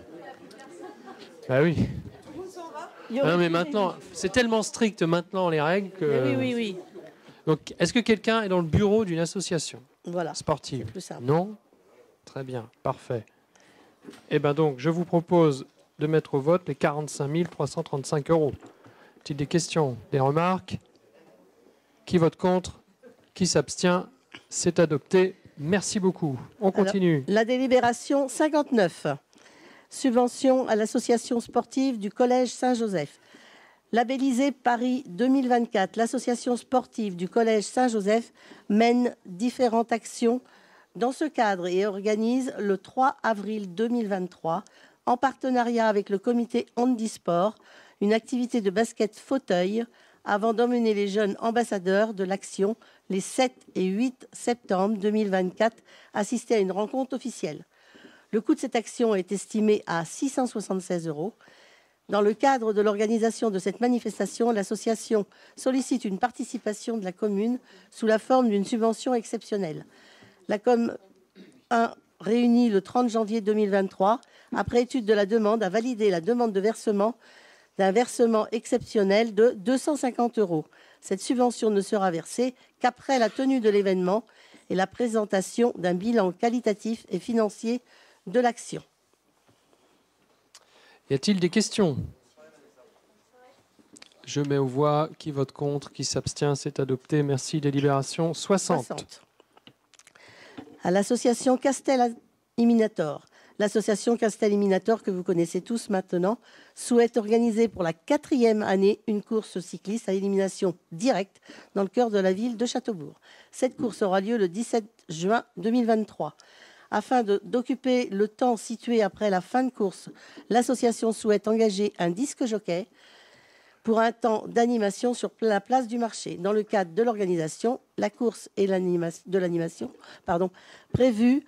Bah oui. Il y aurait Non, mais plus maintenant, c'est tellement strict maintenant les règles que. d'élus. Oui, oui, oui. Donc, est-ce que quelqu'un est dans le bureau d'une association Voilà. sportive? C'est plus simple. Non? Très bien, parfait. Eh bien donc, je vous propose de mettre au vote les 45 335 euros. Est-il des questions, des remarques? Qui vote contre? Qui s'abstient? C'est adopté. Merci beaucoup. On continue. La délibération 59. Subvention à l'association sportive du Collège Saint-Joseph. Labellisée Paris 2024, l'association sportive du Collège Saint-Joseph mène différentes actions dans ce cadre et organise le 3 avril 2023, en partenariat avec le comité handisport, une activité de basket fauteuil avant d'emmener les jeunes ambassadeurs de l'action les 7 et 8 septembre 2024 assister à une rencontre officielle. Le coût de cette action est estimé à 676 euros. Dans le cadre de l'organisation de cette manifestation, l'association sollicite une participation de la commune sous la forme d'une subvention exceptionnelle. La COM 1, réunie le 30 janvier 2023, après étude de la demande, a validé la demande de versement d'un versement exceptionnel de 250 euros. Cette subvention ne sera versée qu'après la tenue de l'événement et la présentation d'un bilan qualitatif et financier de l'action. Y a-t-il des questions? Je mets aux voix. Qui vote contre? Qui s'abstient? C'est adopté. Merci. Délibération 60. À l'association Castel Eliminator. L'association Castel Eliminator, que vous connaissez tous maintenant, souhaite organiser pour la 4e année une course cycliste à élimination directe dans le cœur de la ville de Châteaubourg. Cette course aura lieu le 17 juin 2023. Afin d'occuper le temps situé après la fin de course, l'association souhaite engager un disque jockey pour un temps d'animation sur la place du marché. Dans le cadre de l'organisation, la course et de l'animation prévue,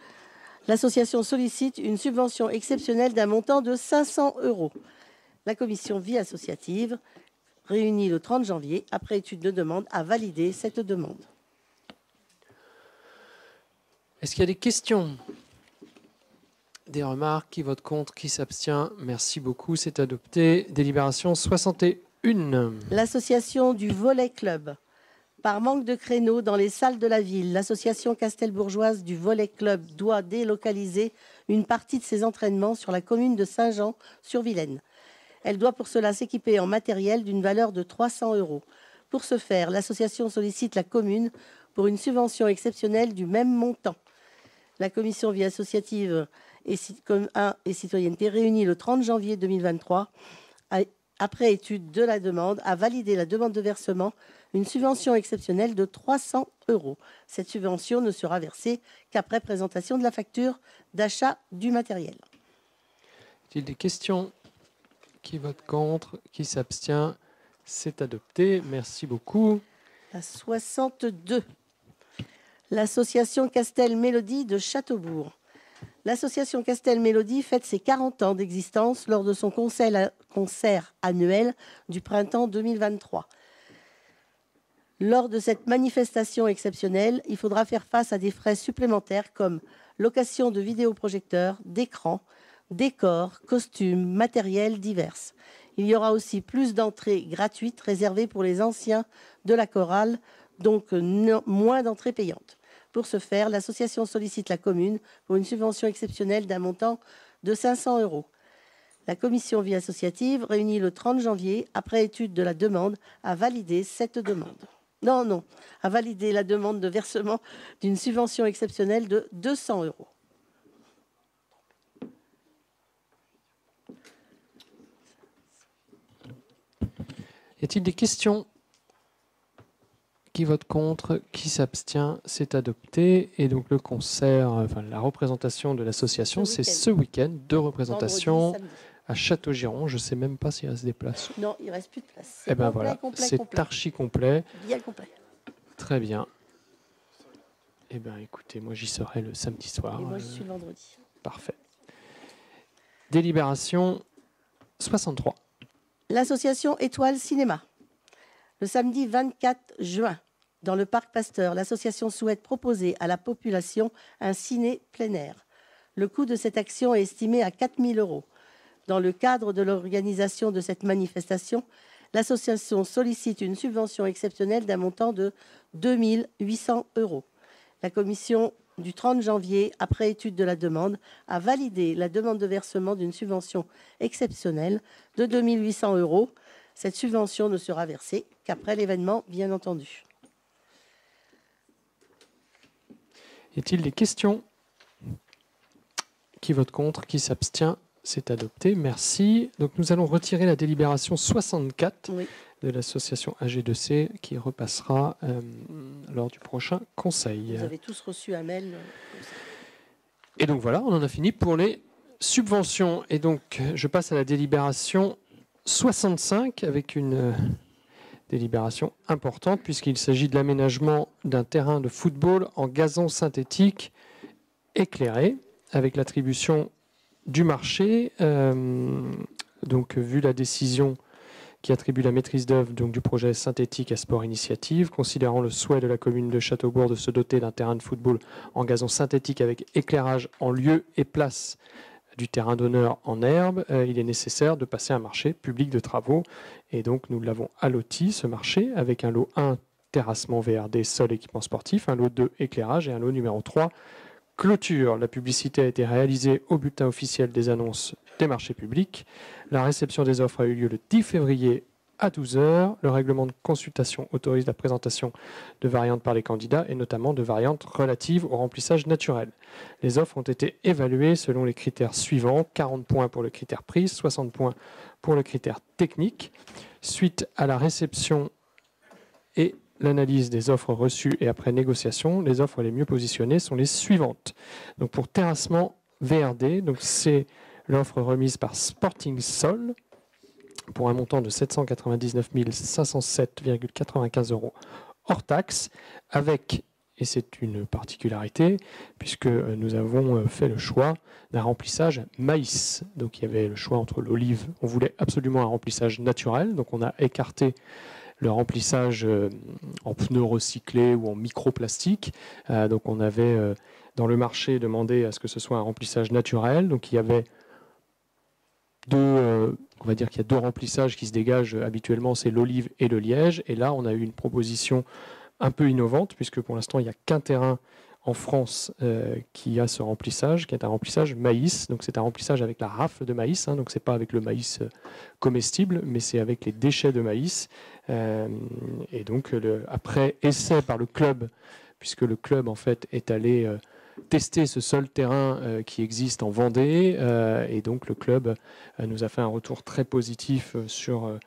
l'association sollicite une subvention exceptionnelle d'un montant de 500 euros. La commission vie associative, réunie le 30 janvier, après étude de demande, a validé cette demande. Est-ce qu'il y a des questions? Des remarques? Qui vote contre? Qui s'abstient? Merci beaucoup. C'est adopté. Délibération 61. L'association du Volley Club. Par manque de créneaux dans les salles de la ville, l'association castelbourgeoise du Volley Club doit délocaliser une partie de ses entraînements sur la commune de Saint-Jean-sur-Vilaine. Elle doit pour cela s'équiper en matériel d'une valeur de 300 euros. Pour ce faire, l'association sollicite la commune pour une subvention exceptionnelle du même montant. La commission vie associative et citoyenneté, réunie le 30 janvier 2023, après étude de la demande, a validé la demande de versement, une subvention exceptionnelle de 300 euros. Cette subvention ne sera versée qu'après présentation de la facture d'achat du matériel. Y a-t-il des questions? Qui vote contre? Qui s'abstient? C'est adopté. Merci beaucoup. La 62. L'association Castel Mélodie de Châteaubourg. L'association Castel Mélodie fête ses 40 ans d'existence lors de son concert annuel du printemps 2023. Lors de cette manifestation exceptionnelle, il faudra faire face à des frais supplémentaires comme location de vidéoprojecteurs, d'écrans, décors, costumes, matériel divers. Il y aura aussi plus d'entrées gratuites réservées pour les anciens de la chorale, donc moins d'entrées payantes. Pour ce faire, l'association sollicite la commune pour une subvention exceptionnelle d'un montant de 500 euros. La commission vie associative, réunie le 30 janvier, après étude de la demande, a validé cette demande. A validé la demande de versement d'une subvention exceptionnelle de 200 euros. Y a-t-il des questions? Qui vote contre? Qui s'abstient? C'est adopté. Et donc le concert, la représentation de l'association, c'est ce week-end. 2 représentations à Châteaugiron. Je ne sais même pas s'il reste des places. Non, il ne reste plus de place. Eh bien voilà, c'est archi complet. Bien complet. Très bien. Eh bien écoutez, moi j'y serai le samedi soir. Et moi je suis le vendredi. Parfait. Délibération 63. L'association Étoile Cinéma. Le samedi 24 juin, dans le parc Pasteur, l'association souhaite proposer à la population un ciné plein air. Le coût de cette action est estimé à 4 000 €. Dans le cadre de l'organisation de cette manifestation, l'association sollicite une subvention exceptionnelle d'un montant de 2 800 €. La commission du 30 janvier, après étude de la demande, a validé la demande de versement d'une subvention exceptionnelle de 2 800 €. Cette subvention ne sera versée qu'après l'événement, bien entendu. Y a-t-il des questions? Qui vote contre? Qui s'abstient? C'est adopté. Merci. Donc nous allons retirer la délibération 64 Oui. de l'association AG2C qui repassera lors du prochain conseil. Vous avez tous reçu un mail. Et donc voilà, on en a fini pour les subventions. Et donc je passe à la délibération 65 avec une délibération importante puisqu'il s'agit de l'aménagement d'un terrain de football en gazon synthétique éclairé avec l'attribution du marché. Donc vu la décision qui attribue la maîtrise d'œuvre du projet synthétique à Sport Initiative, considérant le souhait de la commune de Châteaubourg de se doter d'un terrain de football en gazon synthétique avec éclairage en lieu et place du terrain d'honneur en herbe, il est nécessaire de passer un marché public de travaux. Et donc nous l'avons alloti, ce marché, avec un lot 1, terrassement VRD, sol équipement sportif, un lot 2, éclairage, et un lot numéro 3, clôture. La publicité a été réalisée au bulletin officiel des annonces des marchés publics. La réception des offres a eu lieu le 10 février à 12 h. Le règlement de consultation autorise la présentation de variantes par les candidats et notamment de variantes relatives au remplissage naturel. Les offres ont été évaluées selon les critères suivants: 40 points pour le critère prix, 60 points pour le critère technique. Suite à la réception et l'analyse des offres reçues et après négociation, les offres les mieux positionnées sont les suivantes. Donc pour terrassement VRD, donc c'est l'offre remise par Sporting Sol pour un montant de 799 507,95 € hors taxe, avec, et c'est une particularité, puisque nous avons fait le choix d'un remplissage maïs. Donc il y avait le choix entre l'olive, on voulait absolument un remplissage naturel, donc on a écarté le remplissage en pneus recyclés ou en microplastique. Donc on avait dans le marché demandé à ce que ce soit un remplissage naturel. Donc il y avait on va dire qu'il y a deux remplissages qui se dégagent habituellement, c'est l'olive et le liège. Et là, on a eu une proposition un peu innovante, puisque pour l'instant, il n'y a qu'un terrain en France qui a ce remplissage, qui est un remplissage maïs. Donc c'est un remplissage avec la rafle de maïs, hein, donc c'est pas avec le maïs comestible, mais c'est avec les déchets de maïs. Et donc après essai par le club, puisque le club en fait est allé tester ce seul terrain qui existe en Vendée, et donc le club nous a fait un retour très positif sur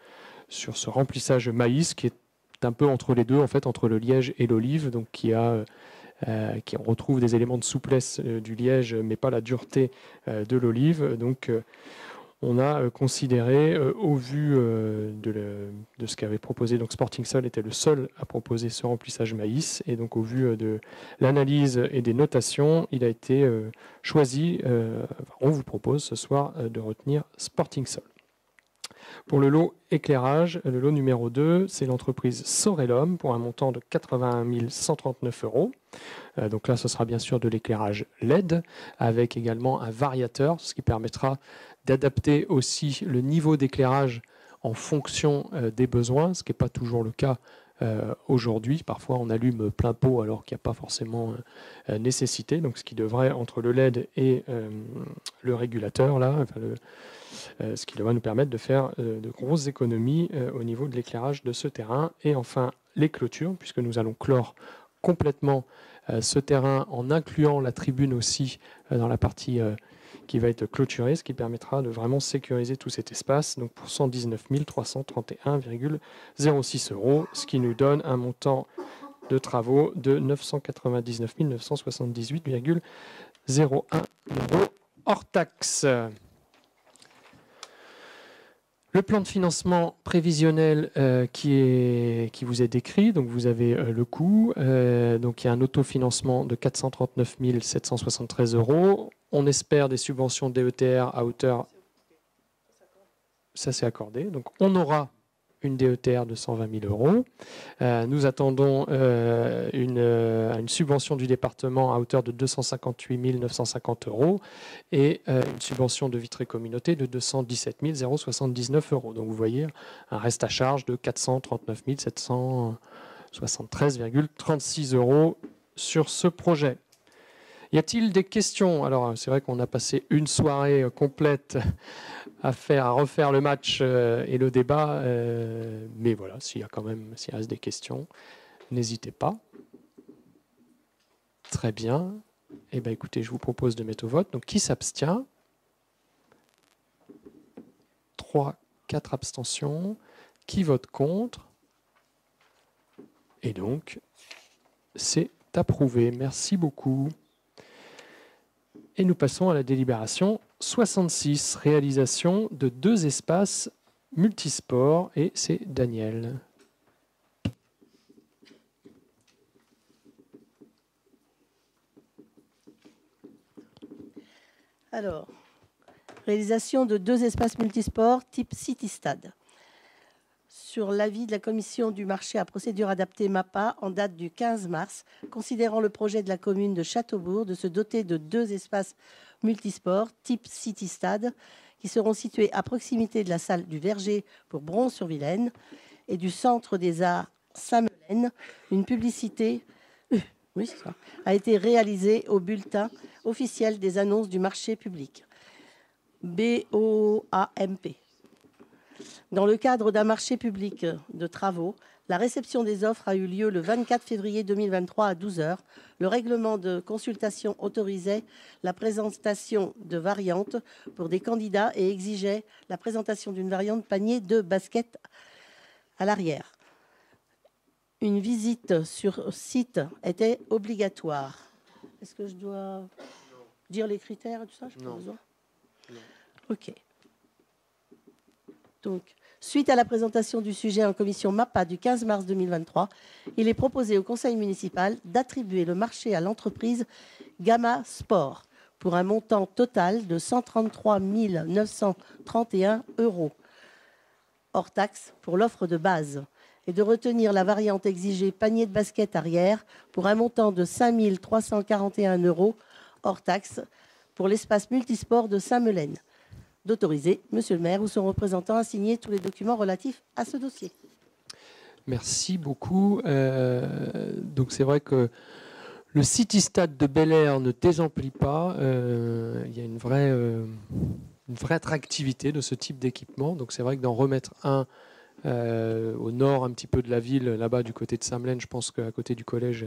ce remplissage maïs qui est un peu entre les deux, en fait, entre le liège et l'olive, donc qui retrouve des éléments de souplesse du liège, mais pas la dureté de l'olive. Donc, on a considéré, au vu de ce qu'avait proposé, donc Sporting Sol était le seul à proposer ce remplissage maïs, et donc au vu de l'analyse et des notations, il a été choisi, on vous propose ce soir de retenir Sporting Sol. Pour le lot éclairage, le lot numéro 2, c'est l'entreprise Sorellum pour un montant de 81 139 €. Donc là, ce sera bien sûr de l'éclairage LED avec également un variateur, ce qui permettra d'adapter aussi le niveau d'éclairage en fonction des besoins, ce qui n'est pas toujours le cas aujourd'hui. Parfois, on allume plein pot alors qu'il n'y a pas forcément nécessité. Donc, ce qui devrait, entre le LED et le régulateur, là, enfin, ce qui devrait nous permettre de faire de grosses économies au niveau de l'éclairage de ce terrain. Et enfin, les clôtures, puisque nous allons clore complètement ce terrain en incluant la tribune aussi dans la partie qui va être clôturée, ce qui permettra de vraiment sécuriser tout cet espace, donc pour 119 331,06 €, ce qui nous donne un montant de travaux de 999 978,01 € hors taxe. Le plan de financement prévisionnel qui vous est décrit, donc vous avez le coût, donc il y a un autofinancement de 439 773 €. On espère des subventions DETR à hauteur, ça c'est accordé, donc on aura une DETR de 120 000 euros. Nous attendons une subvention du département à hauteur de 258 950 euros et une subvention de Vitré Communauté de 217 079 euros. Donc vous voyez un reste à charge de 439 773,36 euros sur ce projet. Y a-t-il des questions? Alors, c'est vrai qu'on a passé une soirée complète à refaire le match et le débat, mais voilà, s'il reste des questions, n'hésitez pas. Très bien. Eh bien, écoutez, je vous propose de mettre au vote. Donc, qui s'abstient? 3, 4 abstentions. Qui vote contre? Et donc, c'est approuvé. Merci beaucoup. Et nous passons à la délibération 66, réalisation de 2 espaces multisports. Et c'est Daniel. Alors, réalisation de 2 espaces multisports type City Stade. Sur l'avis de la commission du marché à procédure adaptée MAPA en date du 15 mars, considérant le projet de la commune de Châteaubourg de se doter de 2 espaces multisports type City Stade qui seront situés à proximité de la salle du Verger pour Bron-sur-Vilaine et du Centre des Arts Saint-Melaine, une publicité a été réalisée au bulletin officiel des annonces du marché public, BOAMP. Dans le cadre d'un marché public de travaux, la réception des offres a eu lieu le 24 février 2023 à 12 h. Le règlement de consultation autorisait la présentation de variantes pour des candidats et exigeait la présentation d'une variante panier de basket à l'arrière. Une visite sur site était obligatoire. Est-ce que je dois dire les critères et tout ça? Non. Ok. Donc, suite à la présentation du sujet en commission MAPA du 15 mars 2023, il est proposé au conseil municipal d'attribuer le marché à l'entreprise Gamma Sport pour un montant total de 133 931 euros, hors taxe pour l'offre de base, et de retenir la variante exigée panier de basket arrière pour un montant de 5 341 euros, hors taxe pour l'espace multisport de Saint-Melaine. D'autoriser Monsieur le maire ou son représentant à signer tous les documents relatifs à ce dossier. Merci beaucoup. Donc c'est vrai que le City Stade de Bel-Air ne désemplit pas. Il y a une vraie attractivité de ce type d'équipement. Donc c'est vrai que d'en remettre un au nord un petit peu de la ville, là-bas du côté de Saint-Melaine, je pense qu'à côté du collège,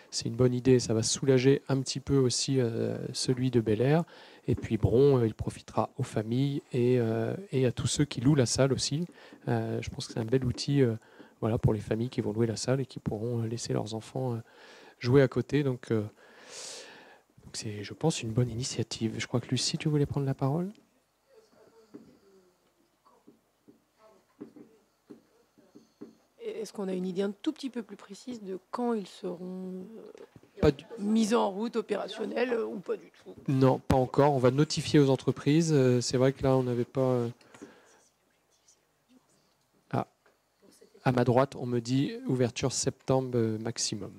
c'est une bonne idée. Ça va soulager un petit peu aussi celui de Bel-Air. Et puis Bron, il profitera aux familles et à tous ceux qui louent la salle aussi. Je pense que c'est un bel outil pour les familles qui vont louer la salle et qui pourront laisser leurs enfants jouer à côté. Donc c'est, je pense, une bonne initiative. Je crois que Lucie, tu voulais prendre la parole? Est-ce qu'on a une idée un tout petit peu plus précise de quand ils seront mis en route, opérationnels ou pas du tout? Non, pas encore. On va notifier aux entreprises. C'est vrai que là, on n'avait pas... À ma droite, on me dit ouverture septembre maximum.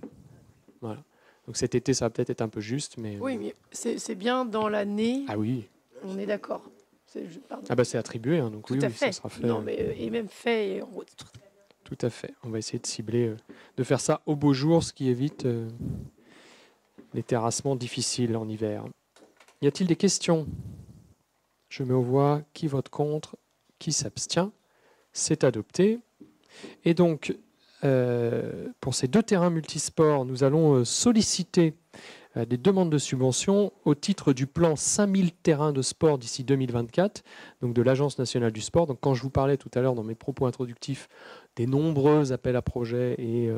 Voilà. Donc cet été, ça va peut-être être un peu juste, mais... Oui, mais c'est bien dans l'année. Ah oui. On est d'accord. C'est attribué, hein, donc tout oui, à fait. Ça sera fait. Non, mais et même fait et en route. Tout à fait. On va essayer de cibler, de faire ça au beau jour, ce qui évite les terrassements difficiles en hiver. Y a-t-il des questions? Je mets aux voix qui vote contre, qui s'abstient. C'est adopté. Et donc, pour ces 2 terrains multisports, nous allons solliciter des demandes de subventions au titre du plan 5000 terrains de sport d'ici 2024, donc de l'Agence nationale du sport. Donc, quand je vous parlais tout à l'heure dans mes propos introductifs des nombreux appels à projets et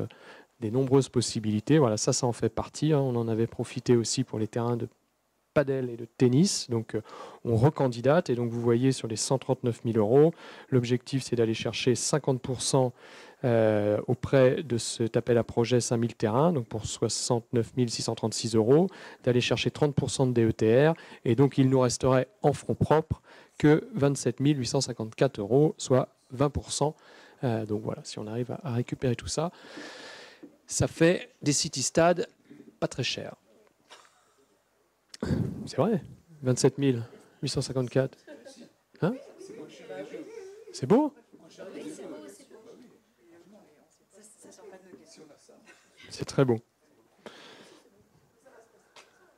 des nombreuses possibilités, voilà, ça en fait partie. Hein. On en avait profité aussi pour les terrains de padel et de tennis. Donc, on recandidate. Et donc, vous voyez sur les 139 000 euros, l'objectif, c'est d'aller chercher 50% auprès de cet appel à projet 5000 terrains, donc pour 69 636 euros, d'aller chercher 30% de DETR. Et donc, il nous resterait en fonds propres que 27 854 euros, soit 20% Donc voilà, si on arrive à récupérer tout ça, ça fait des city-stades pas très chers. C'est vrai, 27 854. Hein? C'est beau? C'est très beau.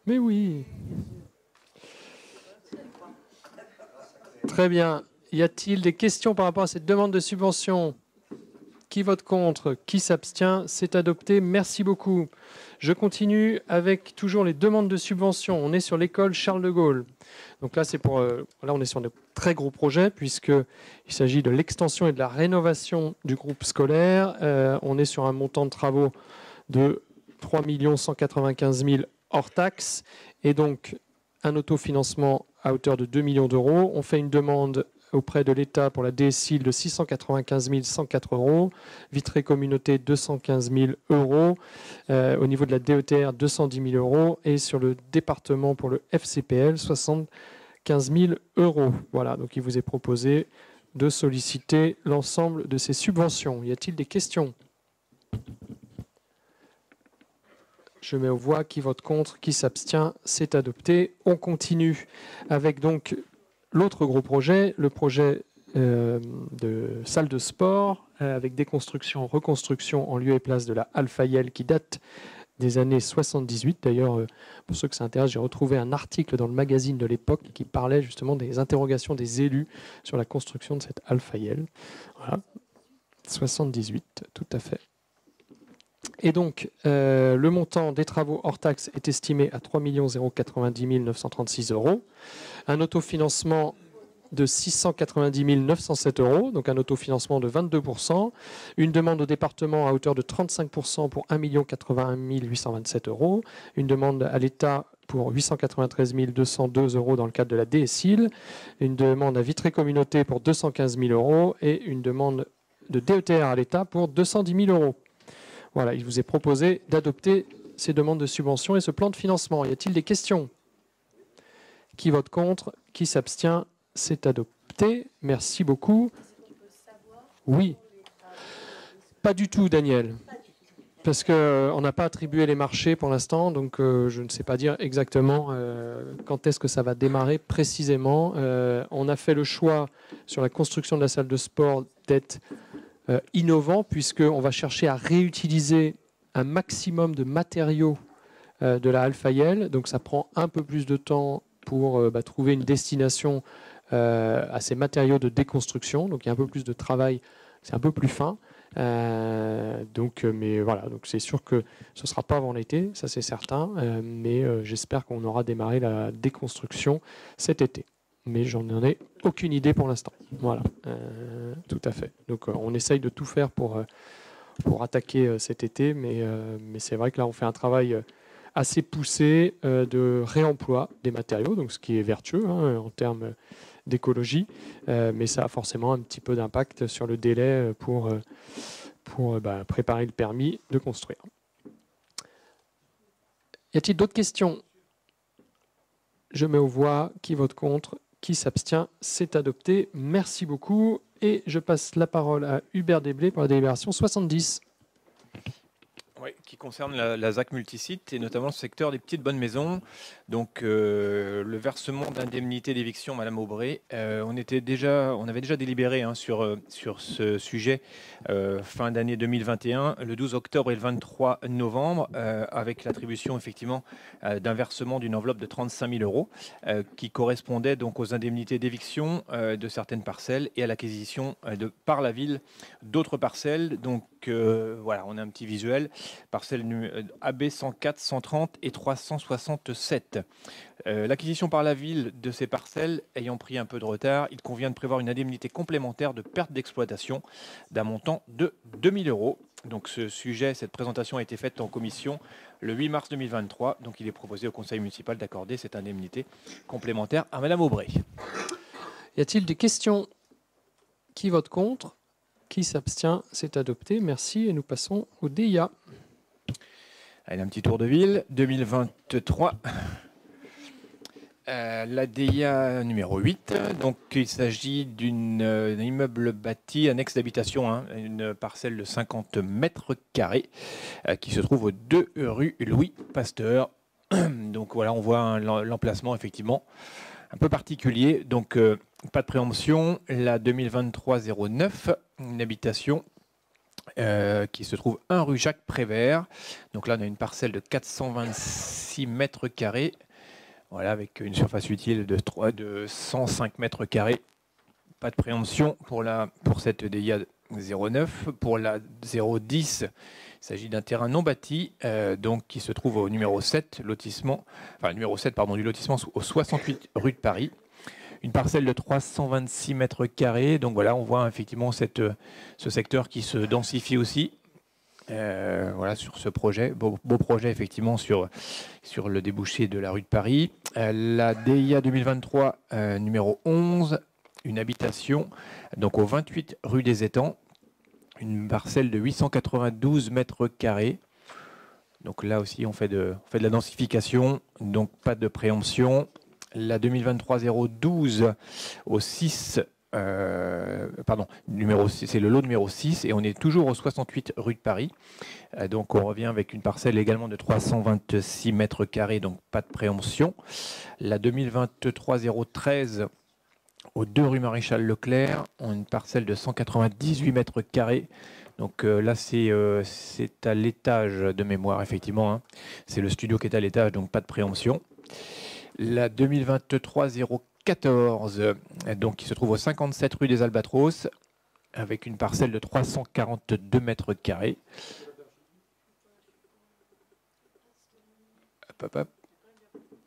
Mais oui. Très bien. Y a-t-il des questions par rapport à cette demande de subvention? Qui vote contre? Qui s'abstient? C'est adopté. Merci beaucoup. Je continue avec toujours les demandes de subvention. On est sur l'école Charles de Gaulle. Donc là, là, on est sur de très gros projets puisqu'il s'agit de l'extension et de la rénovation du groupe scolaire. On est sur un montant de travaux de 3 195 000 hors taxes et donc un autofinancement à hauteur de 2 millions d'euros. On fait une demande auprès de l'État pour la DSIL de 695 104 euros, Vitré Communauté 215 000 euros, au niveau de la DETR 210 000 euros et sur le département pour le FCPL 75 000 euros. Voilà, donc il vous est proposé de solliciter l'ensemble de ces subventions. Y a-t-il des questions? Je mets aux voix qui vote contre, qui s'abstient, c'est adopté. On continue avec donc l'autre gros projet, le projet de salle de sport avec déconstruction, reconstruction en lieu et place de la Alpha-Yel qui date des années 78. D'ailleurs, pour ceux que ça intéresse, j'ai retrouvé un article dans le magazine de l'époque qui parlait justement des interrogations des élus sur la construction de cette Alpha-Yel. Voilà, 78, tout à fait. Et donc, le montant des travaux hors taxes est estimé à 3 090 936 euros. Un autofinancement de 690 907 euros, donc un autofinancement de 22%. Une demande au département à hauteur de 35% pour 1 081 827 euros. Une demande à l'État pour 893 202 euros dans le cadre de la DSIL. Une demande à Vitré Communauté pour 215 000 euros et une demande de DETR à l'État pour 210 000 euros. Voilà, il vous est proposé d'adopter ces demandes de subvention et ce plan de financement. Y a-t-il des questions? Qui vote contre? Qui s'abstient? C'est adopté. Merci beaucoup. Oui. Pas du tout, Daniel. Parce qu'on n'a pas attribué les marchés pour l'instant, donc je ne sais pas dire exactement quand est-ce que ça va démarrer précisément. On a fait le choix sur la construction de la salle de sport d'être innovant, puisqu'on va chercher à réutiliser un maximum de matériaux de la Alpha-Yel. Donc ça prend un peu plus de temps pour trouver une destination à ces matériaux de déconstruction. Donc il y a un peu plus de travail, c'est un peu plus fin. Mais voilà, donc c'est sûr que ce ne sera pas avant l'été, ça c'est certain. Mais j'espère qu'on aura démarré la déconstruction cet été. Mais j'en ai aucune idée pour l'instant. Voilà, tout à fait. Donc on essaye de tout faire pour attaquer cet été, mais c'est vrai que là on fait un travail assez poussé de réemploi des matériaux, donc ce qui est vertueux en termes d'écologie, mais ça a forcément un petit peu d'impact sur le délai pour préparer le permis de construire. Y a-t-il d'autres questions? Je mets aux voix. Qui vote contre? Qui s'abstient? C'est adopté. Merci beaucoup. Et je passe la parole à Hubert Desblés pour la délibération 70. Oui, qui concerne la ZAC multisite et notamment le secteur des petites bonnes maisons. Donc le versement d'indemnité d'éviction, Madame Aubray, on avait déjà délibéré sur ce sujet fin d'année 2021, le 12 octobre et le 23 novembre, avec l'attribution effectivement d'un versement d'une enveloppe de 35 000 euros qui correspondait donc aux indemnités d'éviction de certaines parcelles et à l'acquisition par la ville d'autres parcelles. Donc voilà, on a un petit visuel. Parcelles AB 104, 130 et 367. L'acquisition par la ville de ces parcelles ayant pris un peu de retard, il convient de prévoir une indemnité complémentaire de perte d'exploitation d'un montant de 2 000 euros. Donc cette présentation a été faite en commission le 8 mars 2023. Donc il est proposé au conseil municipal d'accorder cette indemnité complémentaire à Madame Aubray. Y a-t-il des questions? Qui vote contre? Qui s'abstient? C'est adopté. Merci. Et nous passons au DIA. Allez, un petit tour de ville. 2023. La DIA numéro 8, donc il s'agit d'un immeuble bâti, annexe d'habitation, hein, une parcelle de 50 mètres carrés qui se trouve aux 2 rue Louis Pasteur. Donc voilà, on voit l'emplacement effectivement un peu particulier, donc pas de préemption. La 2023-09, une habitation qui se trouve 1 rue Jacques Prévert. Donc là, on a une parcelle de 426 mètres carrés. Voilà, avec une surface utile de 105 mètres carrés. Pas de préemption pour cette DIA 09. Pour la 010, il s'agit d'un terrain non bâti, donc qui se trouve au numéro 7, numéro 7 du lotissement au 68 rue de Paris. Une parcelle de 326 mètres carrés. Donc voilà, on voit effectivement ce secteur qui se densifie aussi. Voilà, sur ce projet, beau projet effectivement sur le débouché de la rue de Paris. La DIA 2023 numéro 11, une habitation donc au 28 rue des Étangs, une parcelle de 892 mètres carrés. Donc là aussi on fait de la densification, donc pas de préemption. La 2023-012 au 6 numéro 6, c'est le lot numéro 6 et on est toujours au 68 rue de Paris. Donc on revient avec une parcelle également de 326 mètres carrés, donc pas de préemption. La 2023-013 au 2 rue Maréchal Leclerc, on a une parcelle de 198 mètres carrés. Donc là c'est à l'étage de mémoire effectivement, hein. C'est le studio qui est à l'étage, donc pas de préemption. La 2023-014, donc qui se trouve au 57 rue des Albatros, avec une parcelle de 342 mètres carrés.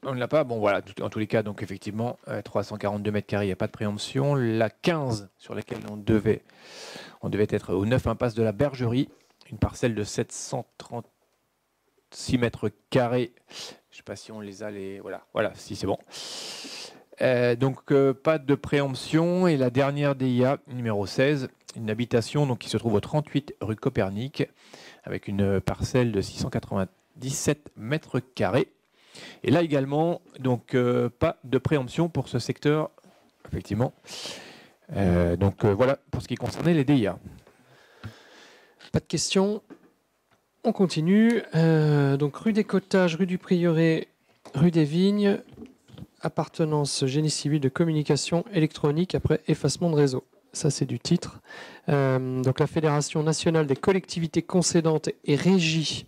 On ne l'a pas. Bon voilà, en tous les cas, donc effectivement, 342 mètres carrés, il n'y a pas de préemption. La 15, sur laquelle on devait être au 9 impasse de la Bergerie, une parcelle de 736 mètres carrés. Je ne sais pas si on les a, voilà, si c'est bon. Donc pas de préemption. Et la dernière DIA, numéro 16, une habitation donc, qui se trouve au 38 rue Copernic, avec une parcelle de 697 mètres carrés. Et là également, donc pas de préemption pour ce secteur, effectivement. Donc voilà pour ce qui concernait les DIA. Pas de questions. On continue. Donc rue des Cottages, rue du Prieuré, rue des Vignes, appartenance génie civil de communication électronique après effacement de réseau. Ça, c'est du titre. Donc la Fédération nationale des collectivités concédantes et régies,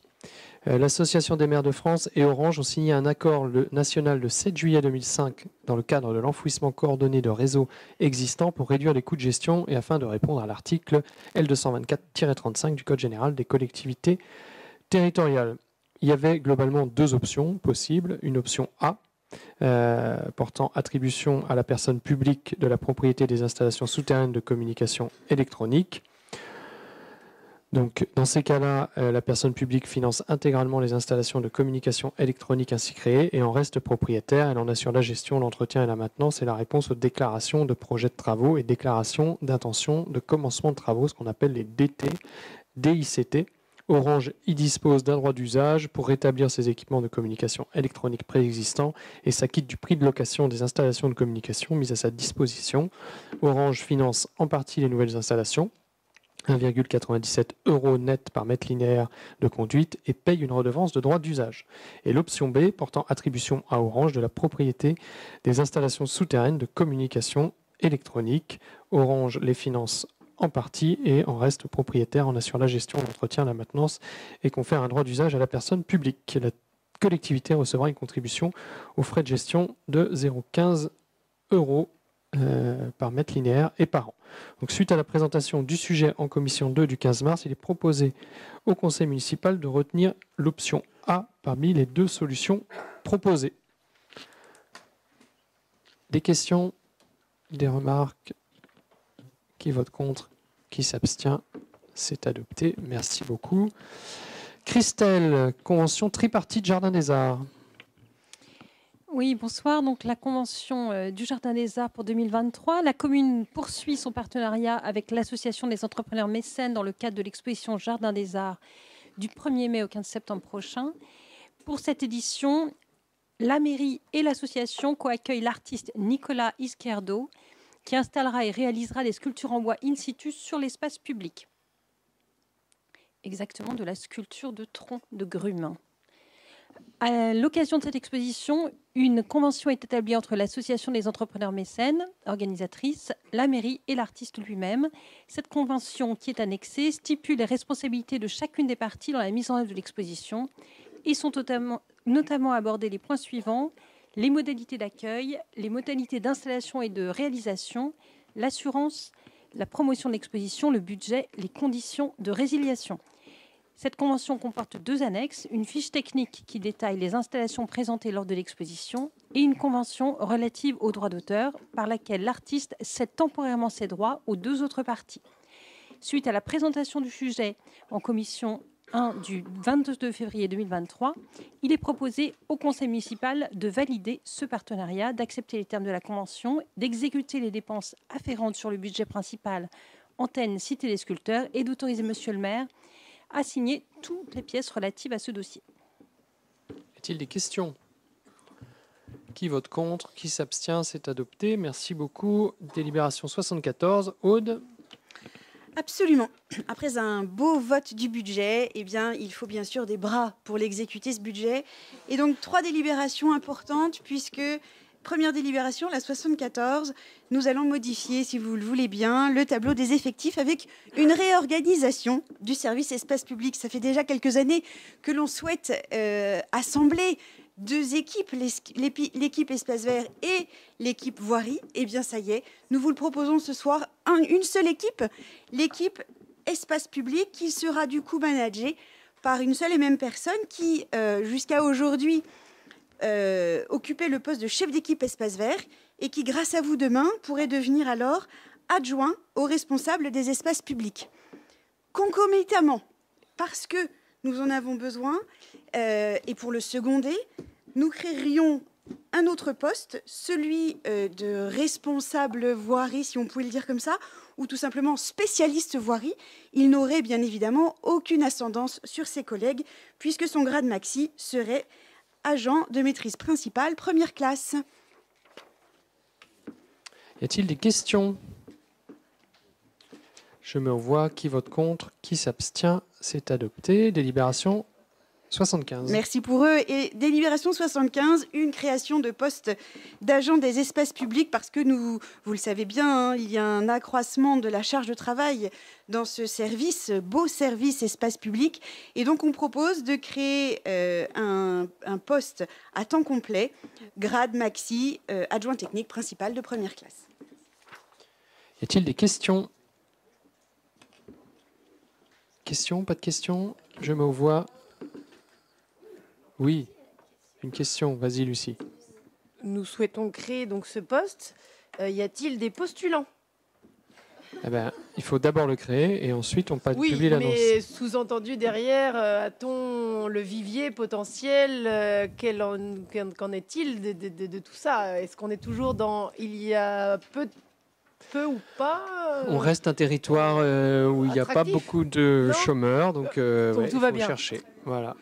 l'Association des maires de France et Orange ont signé un accord national le 7 juillet 2005 dans le cadre de l'enfouissement coordonné de réseaux existants pour réduire les coûts de gestion et afin de répondre à l'article L224-35 du Code général des collectivités territoriales. Il y avait globalement 2 options possibles. Une option A, portant attribution à la personne publique de la propriété des installations souterraines de communication électronique. Donc, dans ces cas-là, la personne publique finance intégralement les installations de communication électronique ainsi créées et en reste propriétaire. Elle en assure la gestion, l'entretien et la maintenance et la réponse aux déclarations de projets de travaux et déclarations d'intention de commencement de travaux, ce qu'on appelle les DICT. Orange y dispose d'un droit d'usage pour rétablir ses équipements de communication électronique préexistants et s'acquitte du prix de location des installations de communication mises à sa disposition. Orange finance en partie les nouvelles installations, 1,97 € net par mètre linéaire de conduite et paye une redevance de droit d'usage. Et l'option B, portant attribution à Orange de la propriété des installations souterraines de communication électronique. Orange les finance en partie et en reste propriétaire, en assure la gestion, l'entretien, la maintenance et confère un droit d'usage à la personne publique. La collectivité recevra une contribution aux frais de gestion de 0,15 € par mètre linéaire et par an. Donc, suite à la présentation du sujet en commission 2 du 15 mars, il est proposé au conseil municipal de retenir l'option A parmi les 2 solutions proposées. Des questions, des remarques? Qui vote contre? Qui s'abstient? C'est adopté. Merci beaucoup. Christelle, convention tripartite Jardin des Arts. Oui, bonsoir. Donc, la convention du Jardin des Arts pour 2023. La commune poursuit son partenariat avec l'Association des entrepreneurs mécènes dans le cadre de l'exposition Jardin des Arts du 1er mai au 15 septembre prochain. Pour cette édition, la mairie et l'association co-accueillent l'artiste Nicolas Izquierdo, qui installera et réalisera des sculptures en bois in situ sur l'espace public. Exactement de la sculpture de tronc de grume. À l'occasion de cette exposition, une convention est établie entre l'association des entrepreneurs mécènes, organisatrice, la mairie et l'artiste lui-même. Cette convention qui est annexée stipule les responsabilités de chacune des parties dans la mise en œuvre de l'exposition et sont notamment abordés les points suivants: les modalités d'accueil, les modalités d'installation et de réalisation, l'assurance, la promotion de l'exposition, le budget, les conditions de résiliation. Cette convention comporte 2 annexes, une fiche technique qui détaille les installations présentées lors de l'exposition et une convention relative aux droits d'auteur par laquelle l'artiste cède temporairement ses droits aux 2 autres parties. Suite à la présentation du sujet en commission 1 du 22 février 2023, il est proposé au conseil municipal de valider ce partenariat, d'accepter les termes de la convention, d'exécuter les dépenses afférentes sur le budget principal antenne Cité des sculpteurs et d'autoriser monsieur le maire à signer toutes les pièces relatives à ce dossier. Y a-t-il des questions? Qui vote contre? Qui s'abstient? C'est adopté. Merci beaucoup. Délibération 74. Aude? Absolument. Après un beau vote du budget, eh bien, il faut bien sûr des bras pour l'exécuter, ce budget. Et donc, 3 délibérations importantes, puisque, première délibération, la 74, nous allons modifier, si vous le voulez bien, le tableau des effectifs avec une réorganisation du service espace public. Ça fait déjà quelques années que l'on souhaite assembler 2 équipes, l'équipe espace vert et l'équipe voirie. Eh bien, ça y est, nous vous le proposons ce soir, une seule équipe, l'équipe espace public, qui sera du coup managée par une seule et même personne qui, jusqu'à aujourd'hui, occupait le poste de chef d'équipe espace vert et qui, grâce à vous demain, pourrait devenir alors adjoint au responsable des espaces publics. Concomitamment, parce que nous en avons besoin, et pour le seconder, nous créerions un autre poste, celui de responsable voirie, si on pouvait le dire comme ça, ou tout simplement spécialiste voirie. Il n'aurait bien évidemment aucune ascendance sur ses collègues, puisque son grade maxi serait agent de maîtrise principale, première classe. Y a-t-il des questions? Je me revois. Qui vote contre? Qui s'abstient? C'est adopté. Délibération 75. Merci pour eux. Et délibération 75, une création de poste d'agent des espaces publics, parce que nous, vous le savez bien, hein, il y a un accroissement de la charge de travail dans ce service, beau service espace public. Et donc on propose de créer un poste à temps complet, grade maxi, adjoint technique principal de première classe. Y a-t-il des questions? Questions? Pas de questions? Je me revois. Oui, une question. Vas-y, Lucie. Nous souhaitons créer donc ce poste. Y a-t-il des postulants? Eh ben, il faut d'abord le créer et ensuite on Oui, publie l'annonce. mais sous-entendu derrière, a-t-on le vivier potentiel? Qu'en est-il de tout ça? Est-ce qu'on est toujours dans il y a peu ou pas On reste un territoire où il n'y a pas attractif. beaucoup de chômeurs, donc Donc ouais, tout il va faut bien. chercher. Voilà.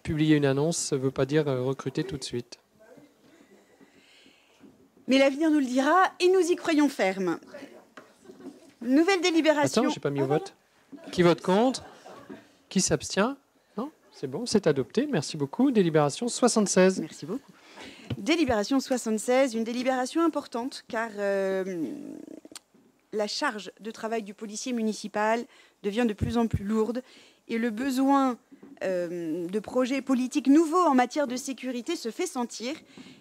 Publier une annonce, ça ne veut pas dire recruter tout de suite. Mais l'avenir nous le dira et nous y croyons ferme. Nouvelle délibération. Attends, j'ai pas mis au vote. Qui vote contre? Qui s'abstient? Non, c'est bon, c'est adopté. Merci beaucoup. Délibération 76. Merci beaucoup. Délibération 76, une délibération importante car la charge de travail du policier municipal devient de plus en plus lourde et le besoin de projets politiques nouveaux en matière de sécurité se fait sentir.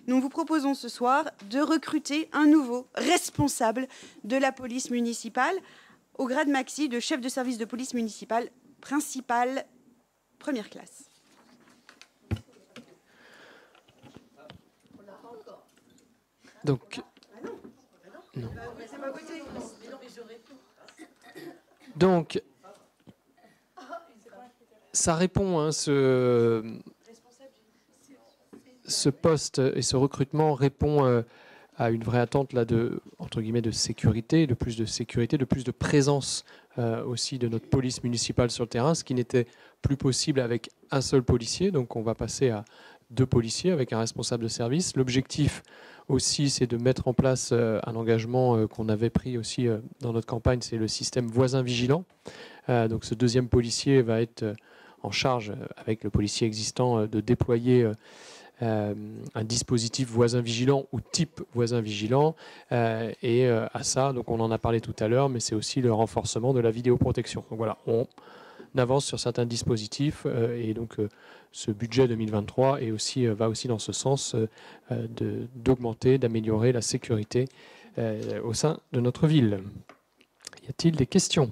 Nous vous proposons ce soir de recruter un nouveau responsable de la police municipale au grade maxi de chef de service de police municipale principal première classe. Donc, non. Donc, ça répond, hein, ce poste et ce recrutement répond à une vraie attente là de, entre guillemets, de sécurité, de plus de présence aussi de notre police municipale sur le terrain, ce qui n'était plus possible avec un seul policier. Donc on va passer à 2 policiers avec un responsable de service. L'objectif aussi, c'est de mettre en place un engagement qu'on avait pris aussi dans notre campagne, c'est le système voisin vigilant. Donc ce 2e policier va être en charge, avec le policier existant, de déployer un dispositif voisin vigilant ou type voisin vigilant. Et à ça, donc on en a parlé tout à l'heure, mais c'est aussi le renforcement de la vidéoprotection. Donc voilà, on avance sur certains dispositifs et donc ce budget 2023 est aussi, va aussi dans ce sens d'augmenter, d'améliorer la sécurité au sein de notre ville. Y a-t-il des questions ?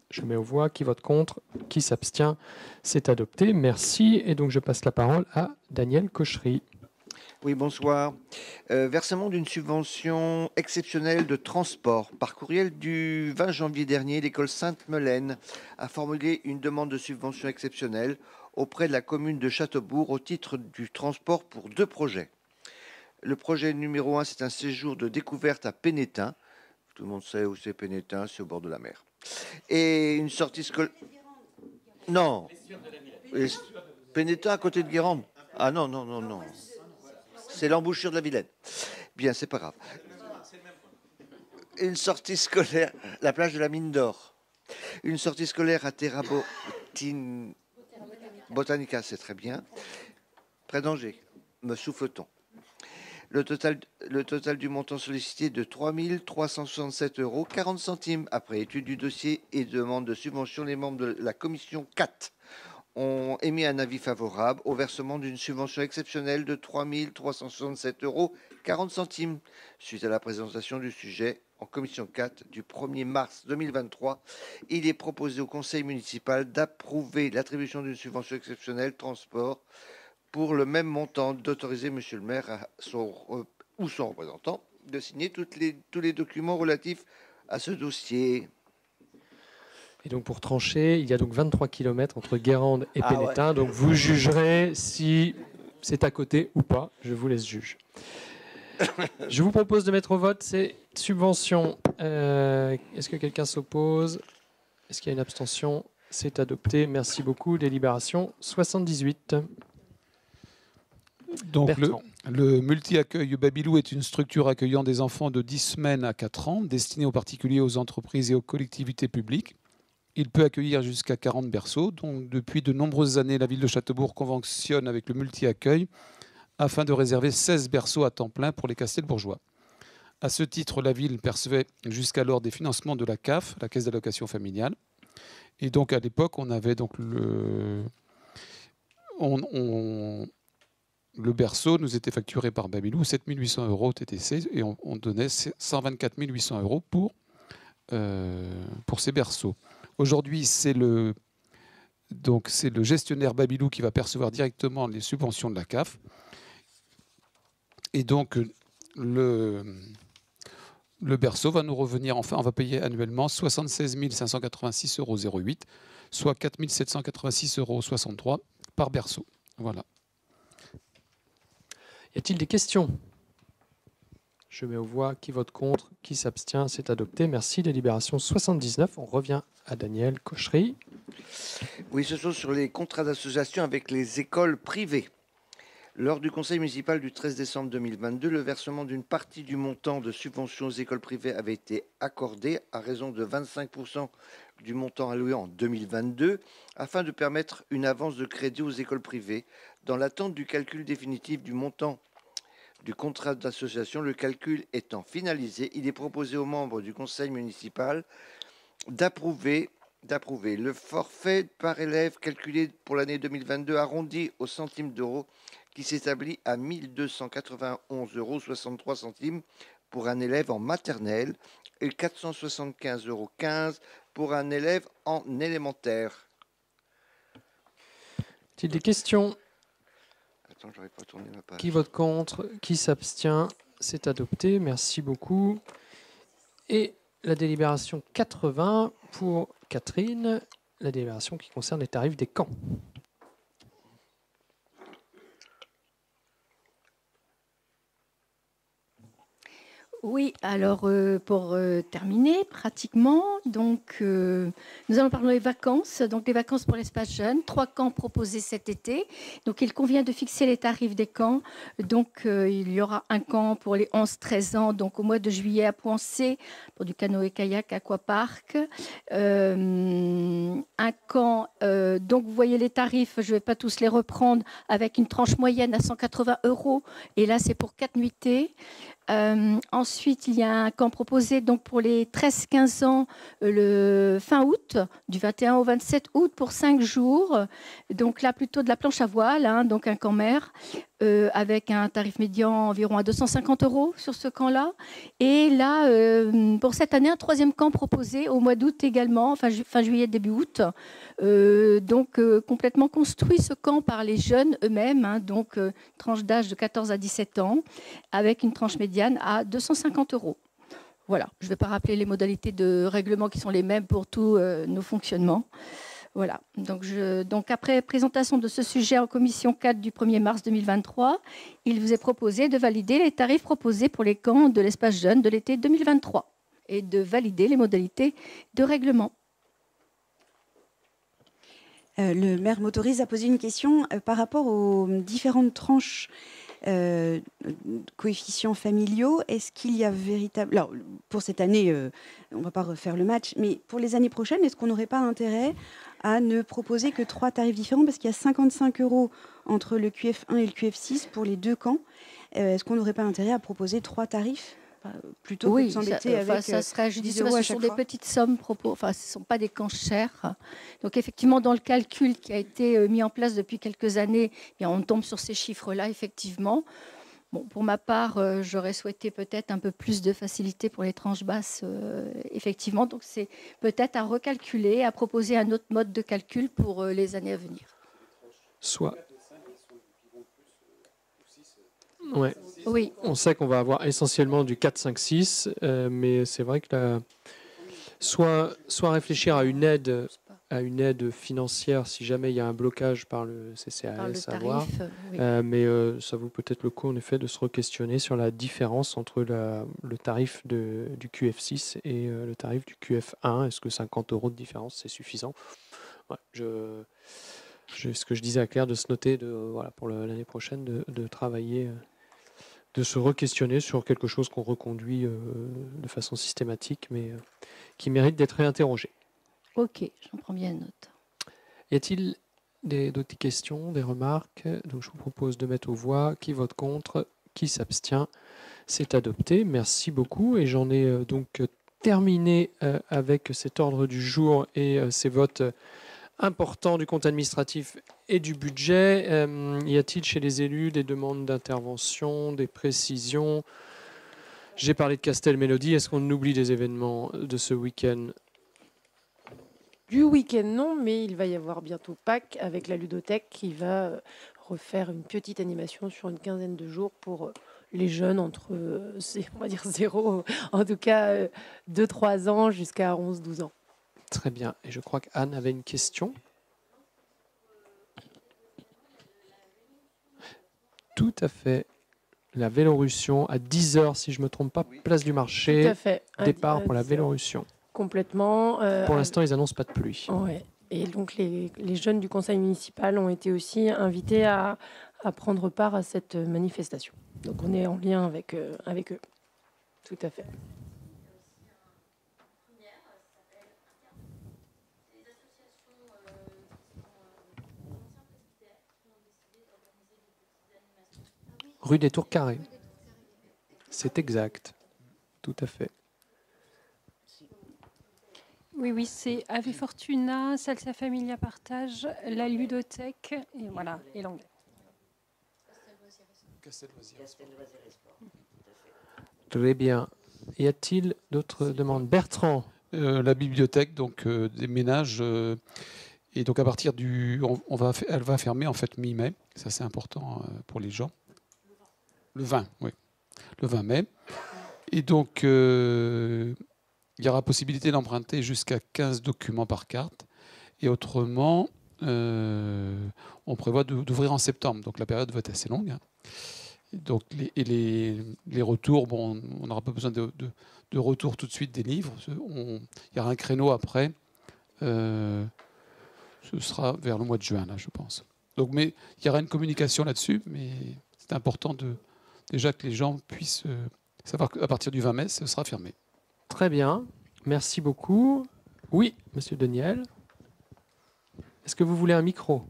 Je mets aux voix. Qui vote contre? Qui s'abstient? C'est adopté. Merci. Et donc, je passe la parole à Daniel Cochery. Oui, bonsoir. Versement d'une subvention exceptionnelle de transport. Par courriel du 20 janvier dernier, l'école Sainte-Melaine a formulé une demande de subvention exceptionnelle auprès de la commune de Châteaubourg au titre du transport pour 2 projets. Le projet numéro 1, c'est un séjour de découverte à Pénétin. Tout le monde sait où c'est Pénétin, c'est au bord de la mer. Et une sortie scolaire. Non. Pénétin à côté de Guérande. Ah non, non, non, non. C'est l'embouchure de la Vilaine. Bien, c'est pas grave. Une sortie scolaire, la plage de la Mine d'Or. Une sortie scolaire à Terra Botanica, c'est très bien. Près d'Angers, me souffle-t-on. Le total du montant sollicité de 3 367,40 € après étude du dossier et demande de subvention. Les membres de la commission 4 ont émis un avis favorable au versement d'une subvention exceptionnelle de 3 367,40 € suite à la présentation du sujet en commission 4 du 1er mars 2023. Il est proposé au conseil municipal d'approuver l'attribution d'une subvention exceptionnelle transport pour le même montant, d'autoriser monsieur le maire ou son représentant de signer tous les documents relatifs à ce dossier. Et donc pour trancher, il y a donc 23 km entre Guérande et Pénétin. Ouais. Donc vous jugerez si c'est à côté ou pas. Je vous laisse juger. Je vous propose de mettre au vote ces subventions. Est-ce que quelqu'un s'oppose? Est-ce qu'il y a une abstention? C'est adopté. Merci beaucoup. Délibération 78. Donc le multi-accueil Babylou est une structure accueillant des enfants de 10 semaines à 4 ans, destinée aux particuliers, aux entreprises et aux collectivités publiques. Il peut accueillir jusqu'à 40 berceaux. Donc, depuis de nombreuses années, la ville de Châteaubourg conventionne avec le multi-accueil afin de réserver 16 berceaux à temps plein pour les Castelbourgeois. À ce titre, la ville percevait jusqu'alors des financements de la CAF, la Caisse d'allocation familiale. Et donc à l'époque, on avait donc le berceau nous était facturé par Babylou 7 800 € TTC et on donnait 124 800 € pour ces berceaux. Aujourd'hui, c'est le gestionnaire Babylou qui va percevoir directement les subventions de la CAF. Et donc, le berceau va nous revenir, enfin, on va payer annuellement 76 586,08 €, soit 4 786,63 € par berceau. Voilà. Y a-t-il des questions? Je mets aux voix. Qui vote contre? Qui s'abstient? C'est adopté. Merci. Délibération 79. On revient à Daniel Cochery. Oui, ce sont sur les contrats d'association avec les écoles privées. Lors du conseil municipal du 13 décembre 2022, le versement d'une partie du montant de subvention aux écoles privées avait été accordé à raison de 25% du montant alloué en 2022 afin de permettre une avance de crédit aux écoles privées. Dans l'attente du calcul définitif du montant du contrat d'association, le calcul étant finalisé, il est proposé aux membres du conseil municipal d'approuver le forfait par élève calculé pour l'année 2022 arrondi au centime d'euro qui s'établit à 1 291,63 € pour un élève en maternelle et 475,15 € pour un élève en élémentaire. Y a-t-il des questions? Attends, j'arrive pas à tourner ma page. Qui vote contre? Qui s'abstient? C'est adopté. Merci beaucoup. Et la délibération 80 pour Catherine, la délibération qui concerne les tarifs des camps. Oui, alors pour terminer, pratiquement, donc nous allons parler des vacances. Donc les vacances pour l'espace jeune, 3 camps proposés cet été. Donc il convient de fixer les tarifs des camps. Donc il y aura un camp pour les 11-13 ans, donc au mois de juillet à Poincé pour du canoë-kayak aquapark. Un camp, donc vous voyez les tarifs, je ne vais pas tous les reprendre, avec une tranche moyenne à 180 €. Et là c'est pour 4 nuitées. Ensuite, il y a un camp proposé donc pour les 13-15 ans le fin août, du 21 au 27 août pour 5 jours. Donc là, plutôt de la planche à voile, hein, donc un camp mer, avec un tarif médian environ à 250 € sur ce camp-là. Et là, pour cette année, un 3e camp proposé au mois d'août également, fin juillet, début août. Donc complètement construit ce camp par les jeunes eux-mêmes, hein, donc tranche d'âge de 14 à 17 ans, avec une tranche médiane à 250 €. Voilà, je ne vais pas rappeler les modalités de règlement qui sont les mêmes pour tous nos fonctionnements. Voilà, donc après présentation de ce sujet en commission 4 du 1er mars 2023, il vous est proposé de valider les tarifs proposés pour les camps de l'espace jeune de l'été 2023 et de valider les modalités de règlement. Le maire m'autorise à poser une question par rapport aux différentes tranches coefficients familiaux. Est-ce qu'il y a véritable... Alors, pour cette année, on ne va pas refaire le match, mais pour les années prochaines, est-ce qu'on n'aurait pas intérêt à ne proposer que 3 tarifs différents? Parce qu'il y a 55 € entre le QF1 et le QF6 pour les 2 camps. Est-ce qu'on n'aurait pas intérêt à proposer 3 tarifs plutôt que de s'embêter avec ça serait judicieux, 10 € à ce chaque sont des fois. petites sommes, ce ne sont pas des camps chers. Donc effectivement, dans le calcul qui a été mis en place depuis quelques années, on tombe sur ces chiffres-là, effectivement. Bon, pour ma part, j'aurais souhaité peut-être un peu plus de facilité pour les tranches basses, effectivement. Donc c'est peut-être à recalculer, à proposer un autre mode de calcul pour les années à venir. Soit. Ouais. Oui. On sait qu'on va avoir essentiellement du 4, 5, 6, mais c'est vrai que soit réfléchir à une aide financière si jamais il y a un blocage par le CCAS, Par le à voir. tarif, oui. Mais ça vaut peut-être le coup en effet de se re-questionner sur la différence entre le tarif du QF6 et le tarif du QF1. Est-ce que 50 € de différence c'est suffisant? Ouais, ce que je disais à Claire, de se noter pour l'année prochaine de travailler, de se re-questionner sur quelque chose qu'on reconduit de façon systématique, mais qui mérite d'être réinterrogé. Ok, j'en prends bien note. Y a-t-il d'autres questions, des remarques? Donc je vous propose de mettre aux voix. Qui vote contre? Qui s'abstient? C'est adopté. Merci beaucoup. Et j'en ai donc terminé avec cet ordre du jour et ces votes importants du compte administratif et du budget. Y a-t-il chez les élus des demandes d'intervention, des précisions? J'ai parlé de Castel-Mélodie. Est-ce qu'on oublie des événements de ce week-end? Du week-end, non, mais il va y avoir bientôt Pâques avec la ludothèque qui va refaire une petite animation sur une quinzaine de jours pour les jeunes entre, on va dire 0, en tout cas 2-3 ans jusqu'à 11-12 ans. Très bien. Et je crois qu'Anne avait une question. Tout à fait. La Vélorussion à 10h, si je ne me trompe pas, place du marché. Tout à fait. Départ pour la Vélorussion. Complètement. Pour l'instant, ils n'annoncent pas de pluie. Ouais. Et donc, les jeunes du conseil municipal ont été aussi invités à prendre part à cette manifestation. Donc, on est en lien avec eux. Tout à fait. Rue des Tours Carrées. C'est exact. Tout à fait. Oui, c'est Ave Fortuna, Salsa Familia Partage, la ludothèque, et voilà, et l'anglais. Très bien. Y a-t-il d'autres demandes? Bertrand. La bibliothèque donc déménage et donc à partir elle va fermer en fait mi-mai. Ça c'est important pour les gens. Le 20, oui. Le 20 mai. Et donc il y aura possibilité d'emprunter jusqu'à 15 documents par carte. Et autrement, on prévoit d'ouvrir en septembre. Donc la période va être assez longue. Hein. Donc, les retours, bon, on n'aura pas besoin de retour tout de suite des livres. Il y aura un créneau après. Ce sera vers le mois de juin, là, je pense. Donc, mais il y aura une communication là-dessus, mais c'est important déjà que les gens puissent savoir qu'à partir du 20 mai, ce sera fermé. Très bien. Merci beaucoup. Oui, Monsieur Deniel. Est-ce que vous voulez un micro ?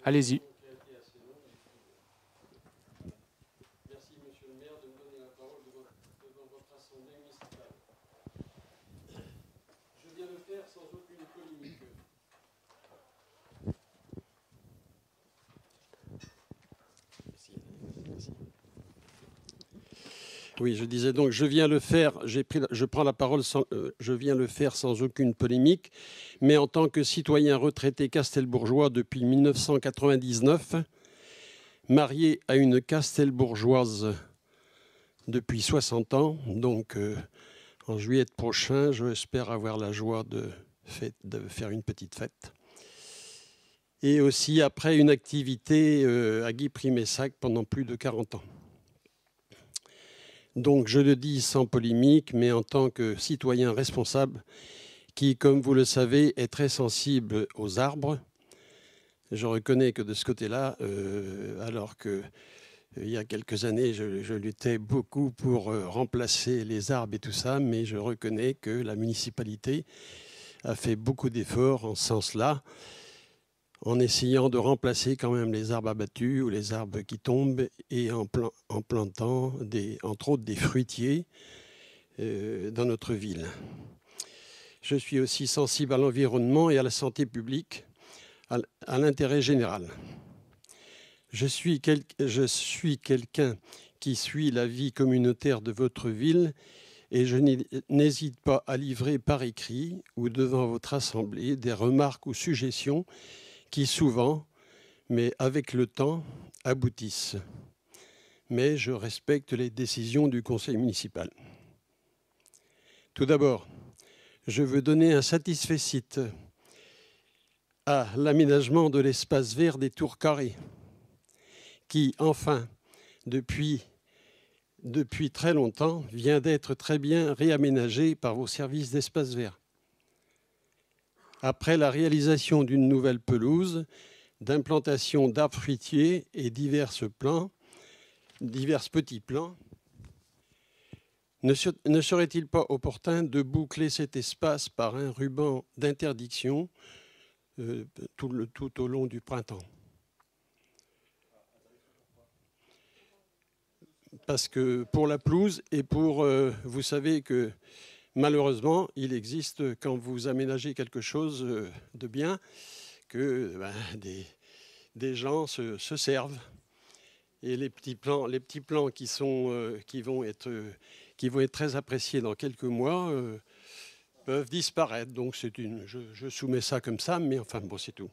Allez-y. Merci, monsieur le maire, de me donner la parole devant votre assemblée municipale. Je viens le faire sans aucune polémique. Oui, je disais donc, je viens le faire. Je prends la parole. Je viens le faire sans aucune polémique, mais en tant que citoyen retraité castelbourgeois depuis 1999, marié à une castelbourgeoise depuis 60 ans. Donc, en juillet prochain, j'espère avoir la joie de faire une petite fête. Et aussi après une activité à Guy-Primessac pendant plus de 40 ans. Donc, je le dis sans polémique, mais en tant que citoyen responsable, qui, comme vous le savez, est très sensible aux arbres. Je reconnais que de ce côté-là, alors que il y a quelques années, je luttais beaucoup pour remplacer les arbres et tout ça, mais je reconnais que la municipalité a fait beaucoup d'efforts en ce sens-là, en essayant de remplacer quand même les arbres abattus ou les arbres qui tombent et en plantant, entre autres, des fruitiers dans notre ville. Je suis aussi sensible à l'environnement et à la santé publique, à l'intérêt général. Je suis quelqu'un qui suit la vie communautaire de votre ville et je n'hésite pas à livrer par écrit ou devant votre assemblée des remarques ou suggestions qui souvent, mais avec le temps, aboutissent. Mais je respecte les décisions du conseil municipal. Tout d'abord, je veux donner un satisfecit à l'aménagement de l'espace vert des Tours Carrées, qui, enfin, depuis très longtemps, vient d'être très bien réaménagé par vos services d'espace vert. Après la réalisation d'une nouvelle pelouse, d'implantation d'arbres fruitiers et divers petits plans, ne serait-il pas opportun de boucler cet espace par un ruban d'interdiction tout au long du printemps? Parce que pour la pelouse et pour, vous savez que malheureusement, il existe, quand vous aménagez quelque chose de bien, que des gens se servent. Et les petits plans qui vont être très appréciés dans quelques mois peuvent disparaître. Donc je soumets ça comme ça, mais enfin bon, c'est tout.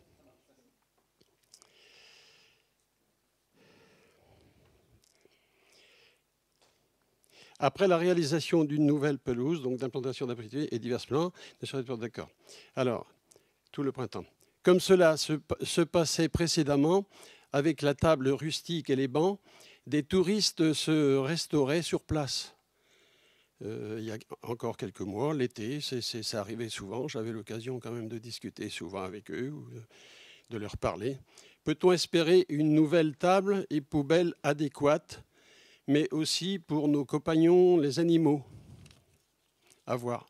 Après la réalisation d'une nouvelle pelouse, donc d'implantation d'arbres et divers plans, ne serait pas d'accord. Alors, tout le printemps. Comme cela se passait précédemment, avec la table rustique et les bancs, des touristes se restauraient sur place. Il y a encore quelques mois, l'été, ça arrivait souvent. J'avais l'occasion quand même de discuter souvent avec eux ou de leur parler. Peut-on espérer une nouvelle table et poubelle adéquate, mais aussi pour nos compagnons, les animaux, à voir.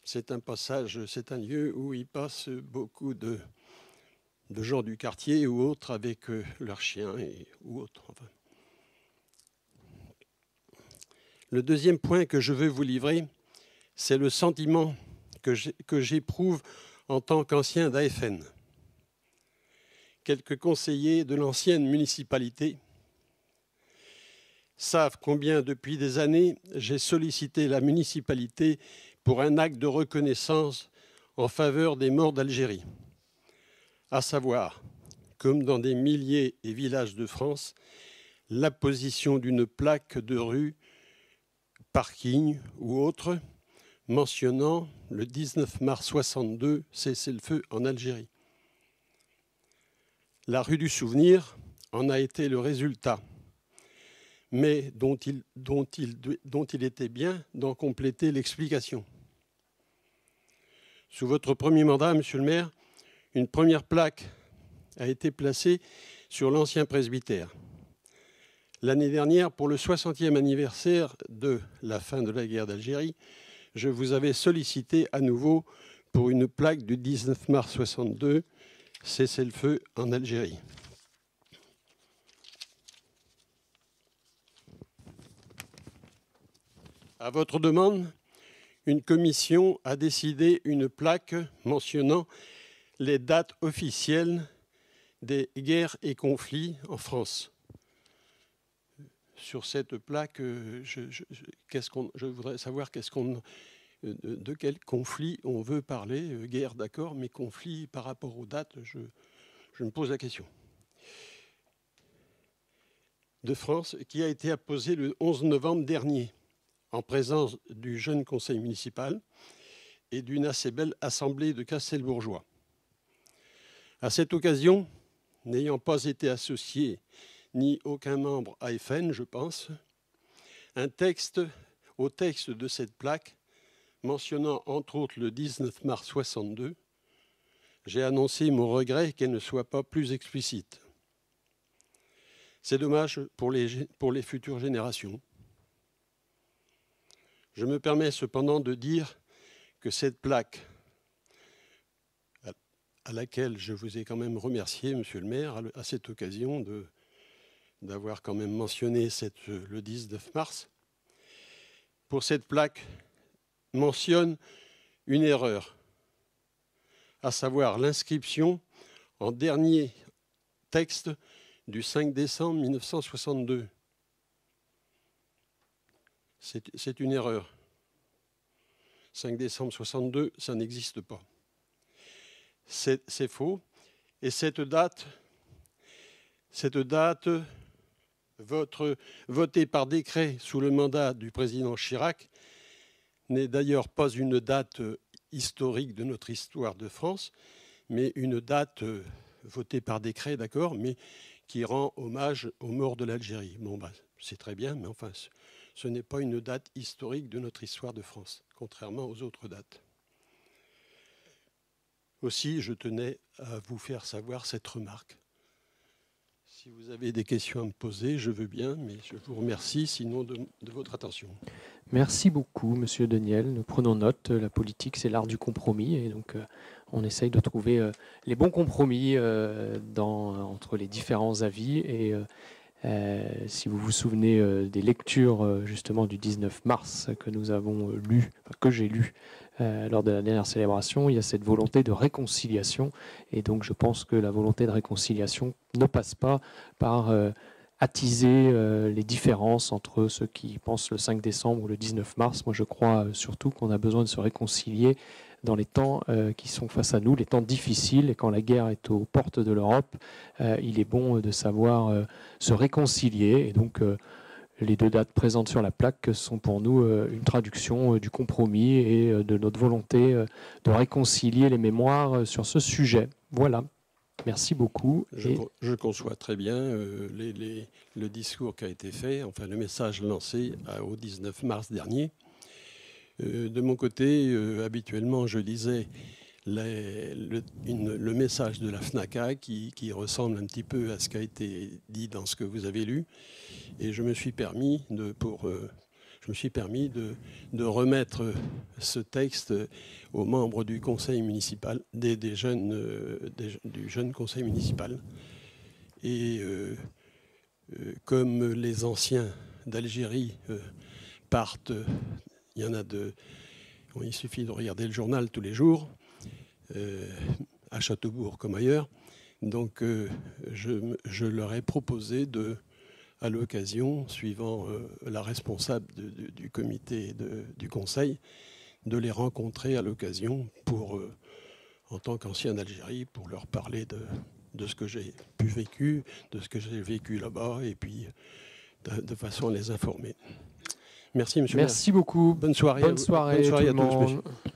C'est un passage, c'est un lieu où il passe beaucoup de gens du quartier ou autres avec leurs chiens ou autres. Enfin. Le deuxième point que je veux vous livrer, c'est le sentiment que j'éprouve en tant qu'ancien d'AFN. Quelques conseillers de l'ancienne municipalité savent combien, depuis des années, j'ai sollicité la municipalité pour un acte de reconnaissance en faveur des morts d'Algérie. À savoir comme dans des milliers et villages de France, l'apposition d'une plaque de rue, parking ou autre, mentionnant le 19 mars 62, cessez-le-feu en Algérie. La rue du Souvenir en a été le résultat, mais dont il était bien d'en compléter l'explication. Sous votre premier mandat, Monsieur le maire, une première plaque a été placée sur l'ancien presbytère. L'année dernière, pour le 60e anniversaire de la fin de la guerre d'Algérie, je vous avais sollicité à nouveau pour une plaque du 19 mars 62, cessez-le-feu en Algérie. À votre demande, une commission a décidé une plaque mentionnant les dates officielles des guerres et conflits en France. Sur cette plaque, je voudrais savoir de quel conflit on veut parler. Guerre, d'accord, mais conflit par rapport aux dates, je me pose la question. De France, qui a été apposée le 11 novembre dernier, en présence du jeune conseil municipal et d'une assez belle assemblée de Castelbourgeois. À cette occasion, n'ayant pas été associé ni aucun membre à FN, je pense, au texte de cette plaque, mentionnant entre autres le 19 mars 62, j'ai annoncé mon regret qu'elle ne soit pas plus explicite. C'est dommage pour les futures générations. Je me permets cependant de dire que cette plaque, à laquelle je vous ai quand même remercié, Monsieur le maire, à cette occasion d'avoir quand même mentionné le 19 mars, pour cette plaque mentionne une erreur, à savoir l'inscription en dernier texte du 5 décembre 1962. C'est une erreur. 5 décembre 62, ça n'existe pas. C'est faux. Et cette date votée par décret sous le mandat du président Chirac, n'est d'ailleurs pas une date historique de notre histoire de France, mais une date votée par décret, d'accord, mais qui rend hommage aux morts de l'Algérie. Bon, c'est très bien, mais enfin, ce n'est pas une date historique de notre histoire de France, contrairement aux autres dates. Aussi, je tenais à vous faire savoir cette remarque. Si vous avez des questions à me poser, je veux bien, mais je vous remercie sinon de votre attention. Merci beaucoup, Monsieur Deniel. Nous prenons note. La politique, c'est l'art du compromis. Et donc, on essaye de trouver les bons compromis entre les différents avis. Et si vous vous souvenez des lectures justement du 19 mars que nous avons lues, que j'ai lues lors de la dernière célébration, il y a cette volonté de réconciliation. Et donc, je pense que la volonté de réconciliation ne passe pas par attiser les différences entre ceux qui pensent le 5 décembre ou le 19 mars. Moi, je crois surtout qu'on a besoin de se réconcilier dans les temps qui sont face à nous, les temps difficiles. Et quand la guerre est aux portes de l'Europe, il est bon de savoir se réconcilier. Et donc, les deux dates présentes sur la plaque sont pour nous une traduction du compromis et de notre volonté de réconcilier les mémoires sur ce sujet. Voilà. Merci beaucoup. Je conçois très bien le discours qui a été fait, enfin le message lancé au 19 mars dernier. De mon côté, habituellement, je lisais le message de la FNACA qui ressemble un petit peu à ce qui a été dit dans ce que vous avez lu. Et je me suis permis de remettre ce texte aux membres du conseil municipal, du jeune conseil municipal. Et comme les anciens d'Algérie partent, il suffit de regarder le journal tous les jours, à Châteaubourg comme ailleurs. Donc je leur ai proposé à l'occasion, suivant la responsable du comité du conseil, de les rencontrer à l'occasion en tant qu'anciens d'Algérie, pour leur parler de ce que j'ai pu vécu, de ce que j'ai vécu là-bas, et puis de façon à les informer. Merci, monsieur. Merci beaucoup. Bonne soirée. Bonne soirée, Bonne soirée tout à le tous, monde. monsieur.